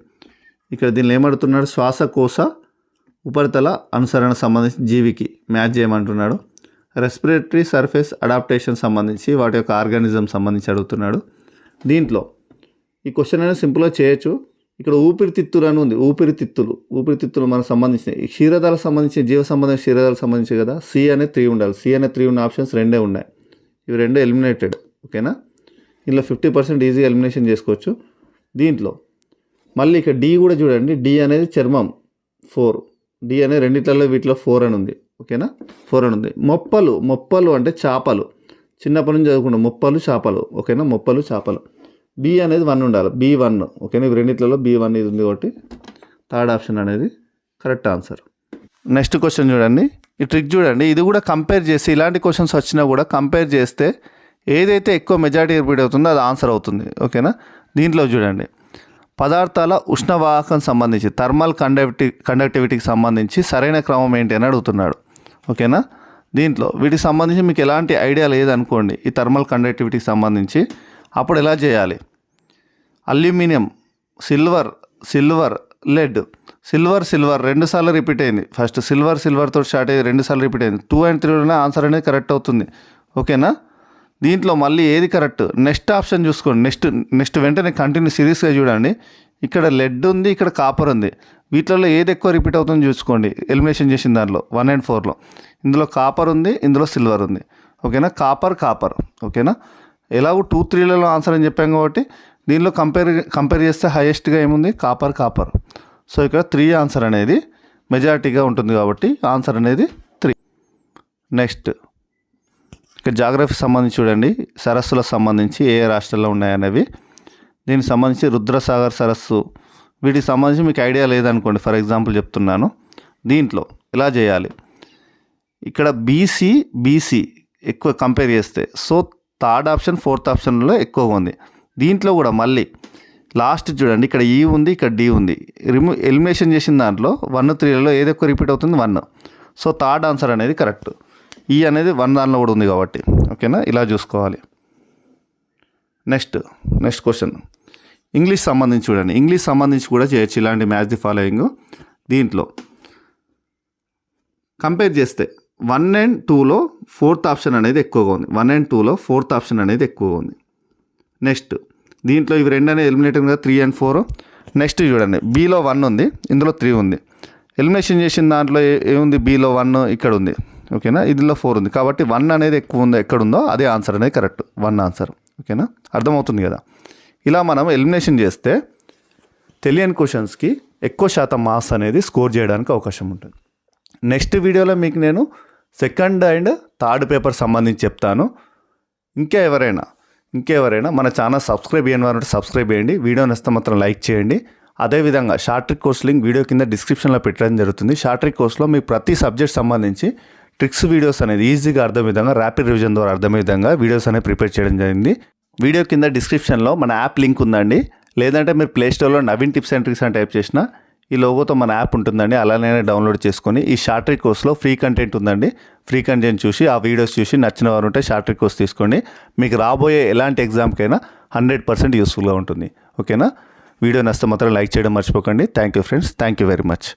ఇక్కడ దీనిలో ఏమడుతున్నాడు, శ్వాసకోశ ఉపరితల అనుసరణ సంబంధించి జీవికి మ్యాచ్ చేయమంటున్నాడు. రెస్పిరేటరీ సర్ఫేస్ అడాప్టేషన్ సంబంధించి వాటి యొక్క ఆర్గానిజం సంబంధించి అడుగుతున్నాడు. దీంట్లో ఈ క్వశ్చన్ అనేది సింపుల్గా చేయొచ్చు. ఇక్కడ ఊపిరితిత్తులు అని ఉంది. ఊపిరితిత్తులు మనకు సంబంధించిన క్షీరదాలకు సంబంధించి జీవ సంబంధించిన క్షీరదాలకు సంబంధించి కదా. సి అనేది 3 ఉండాలి. సి అనేది 3 ఉన్న ఆప్షన్స్ 2 ఉన్నాయి. ఇవి 2 ఎలిమినేటెడ్. ఓకేనా. ఇందులో 50% ఈజీగా ఎలిమినేషన్ చేసుకోవచ్చు. దీంట్లో మళ్ళీ ఇక్కడ డి కూడా చూడండి. డి అనేది చర్మం 4. డి అనేది రెండిట్లలో వీటిలో 4 అని ఉంది. ఓకేనా. 4 అని ఉంది. మొప్పలు అంటే చేపలు. చిన్నప్పటి నుంచి చదువుకుంటాం మొప్పలు చేపలు. ఓకేనా. మొప్పలు చేపలు. బి అనేది 1 ఉండాలి. B1. ఓకేనా. ఇవి రెండిట్లలో B1 ఇది ఉంది కాబట్టి థర్డ్ ఆప్షన్ అనేది కరెక్ట్ ఆన్సర్. నెక్స్ట్ క్వశ్చన్ చూడండి. ఈ ట్రిక్ చూడండి. ఇది కూడా కంపేర్ చేసి ఇలాంటి క్వశ్చన్స్ వచ్చినా కూడా కంపేర్ చేస్తే ఏదైతే ఎక్కువ మెజారిటీ రిపీట్ అవుతుందో అది ఆన్సర్ అవుతుంది. ఓకేనా. దీంట్లో చూడండి, పదార్థాల ఉష్ణవాహకం సంబంధించి థర్మల్ కండక్టివిటీకి సంబంధించి సరైన క్రమం ఏంటి అని అడుగుతున్నాడు. ఓకేనా. దీంట్లో వీటికి సంబంధించి మీకు ఎలాంటి ఐడియా లేదనుకోండి ఈ థర్మల్ కండక్టివిటీకి సంబంధించి, అప్పుడు ఎలా చేయాలి. Aluminium, silver, lead. సిల్వర్ 2 సార్లు రిపీట్ అయింది. ఫస్ట్ సిల్వర్తో స్టార్ట్ అయ్యి 2 సార్లు రిపీట్ అయింది. 2 and 3లోనే ఆన్సర్ అనేది కరెక్ట్ అవుతుంది. ఓకేనా. దీంట్లో మళ్ళీ ఏది కరెక్ట్, నెక్స్ట్ ఆప్షన్ చూసుకోండి. నెక్స్ట్ వెంటనే కంటిన్యూ సిరీస్గా చూడండి. ఇక్కడ లెడ్ ఉంది, ఇక్కడ కాపర్ ఉంది. వీటిలో ఏది ఎక్కువ రిపీట్ అవుతుందో చూసుకోండి. ఎలిమినేషన్ చేసిన దాంట్లో 1 and 4లో ఇందులో కాపర్ ఉంది, ఇందులో సిల్వర్ ఉంది. ఓకేనా. కాపర్. ఓకేనా. ఎలాగో 2, 3లలో ఆన్సర్ అని చెప్పాం కాబట్టి దీనిలో కంపేర్ చేస్తే హైయెస్ట్గా ఏముంది, కాపర్. సో ఇక్కడ 3 ఆన్సర్ అనేది మెజారిటీగా ఉంటుంది కాబట్టి ఆన్సర్ అనేది 3. నెక్స్ట్ ఇక్కడ జాగ్రఫీ సంబంధించి చూడండి. సరస్సులకు సంబంధించి ఏ రాష్ట్రాల్లో ఉన్నాయనేవి. దీనికి సంబంధించి రుద్రసాగర్ సరస్సు, వీటికి సంబంధించి మీకు ఐడియా లేదనుకోండి, ఫర్ ఎగ్జాంపుల్ చెప్తున్నాను. దీంట్లో ఎలా చేయాలి, ఇక్కడ బీసీ ఎక్కువ కంపేర్ చేస్తే, సో థర్డ్ ఆప్షన్ 4th ఆప్షన్లో ఎక్కువగా ఉంది. దీంట్లో కూడా మళ్ళీ లాస్ట్ చూడండి, ఇక్కడ ఈ ఉంది, ఇక్కడ డి ఉంది. ఎలిమినేషన్ చేసిన దాంట్లో 1, 3లలో ఏది ఎక్కువ రిపీట్ అవుతుంది, 1. సో థర్డ్ ఆన్సర్ అనేది కరెక్ట్. ఈ అనేది 1 దానిలో కూడా ఉంది కాబట్టి. ఓకేనా. ఇలా చూసుకోవాలి. నెక్స్ట్ క్వశ్చన్ ఇంగ్లీష్ సంబంధించి చూడండి. ఇంగ్లీష్ సంబంధించి కూడా చేయొచ్చు ఇలాంటి మ్యాచ్ ది ఫాలోయింగ్. దీంట్లో కంపేర్ చేస్తే 1 and 2లో 4th ఆప్షన్ అనేది ఎక్కువగా ఉంది. 1 and 2లో 4th ఆప్షన్ అనేది ఎక్కువగా ఉంది. నెక్స్ట్ దీంట్లో ఇవి 2 అనేది ఎలిమినేటెడ్ కదా, 3 and 4. నెక్స్ట్ చూడండి, బీలో 1 ఉంది, ఇందులో 3 ఉంది. ఎలిమినేషన్ చేసిన దాంట్లో ఏముంది, బీలో 1 ఇక్కడ ఉంది. ఓకేనా. ఇందులో 4 ఉంది కాబట్టి 1 అనేది ఎక్కువ ఉందో ఎక్కడుందో అదే ఆన్సర్ అనేది కరెక్ట్. 1 ఆన్సర్. ఓకేనా. అర్థమవుతుంది కదా. ఇలా మనం ఎలిమినేషన్ చేస్తే తెలియని క్వశ్చన్స్కి ఎక్కువ శాతం మార్క్స్ అనేది స్కోర్ చేయడానికి అవకాశం ఉంటుంది. నెక్స్ట్ వీడియోలో మీకు నేను సెకండ్ అండ్ థర్డ్ పేపర్ సంబంధించి చెప్తాను. ఇంకా ఎవరైనా మన ఛానల్ సబ్స్క్రైబ్ చేయని వారు సబ్స్క్రైబ్ చేయండి. వీడియో నచ్చితే మాత్రం లైక్ చేయండి. అదేవిధంగా short trick course link video కింద డిస్క్రిప్షన్లో పెట్టడం జరుగుతుంది. షార్ట్ ట్రిక్ కోర్స్లో మీకు ప్రతి సబ్జెక్ట్ సంబంధించి ట్రిక్స్ వీడియోస్ అనేది ఈజీగా అర్థం విధంగా, ర్యాపిడ్ రివిజన్ ద్వారా అర్థమయ్యే విధంగా వీడియోస్ అనేది ప్రిపేర్ చేయడం జరిగింది. వీడియో కింద డిస్క్రిప్షన్లో మన యాప్ లింక్ ఉందండి. లేదంటే మీరు ప్లేస్టోర్లో నవీన్ టిప్స్ అండ్ ట్రిక్స్ అని టైప్ చేసినా ఈ లోగోతో మన యాప్ ఉంటుందండి. అలానే డౌన్లోడ్ చేసుకొని ఈ షార్ట్ ట్రిక్ కోర్స్లో ఫ్రీ కంటెంట్ ఉందండి. ఫ్రీ కంటెంట్ చూసి ఆ వీడియోస్ చూసి నచ్చిన వారు ఉంటే షార్ట్ ట్రిక్ కోర్స్ తీసుకోండి. మీకు రాబోయే ఎలాంటి ఎగ్జామ్కైనా 100% యూస్ఫుల్గా ఉంటుంది. ఓకేనా? వీడియో నచ్చితే మాత్రం లైక్ చేయడం మర్చిపోకండి. Thank you friends. Thank you very much.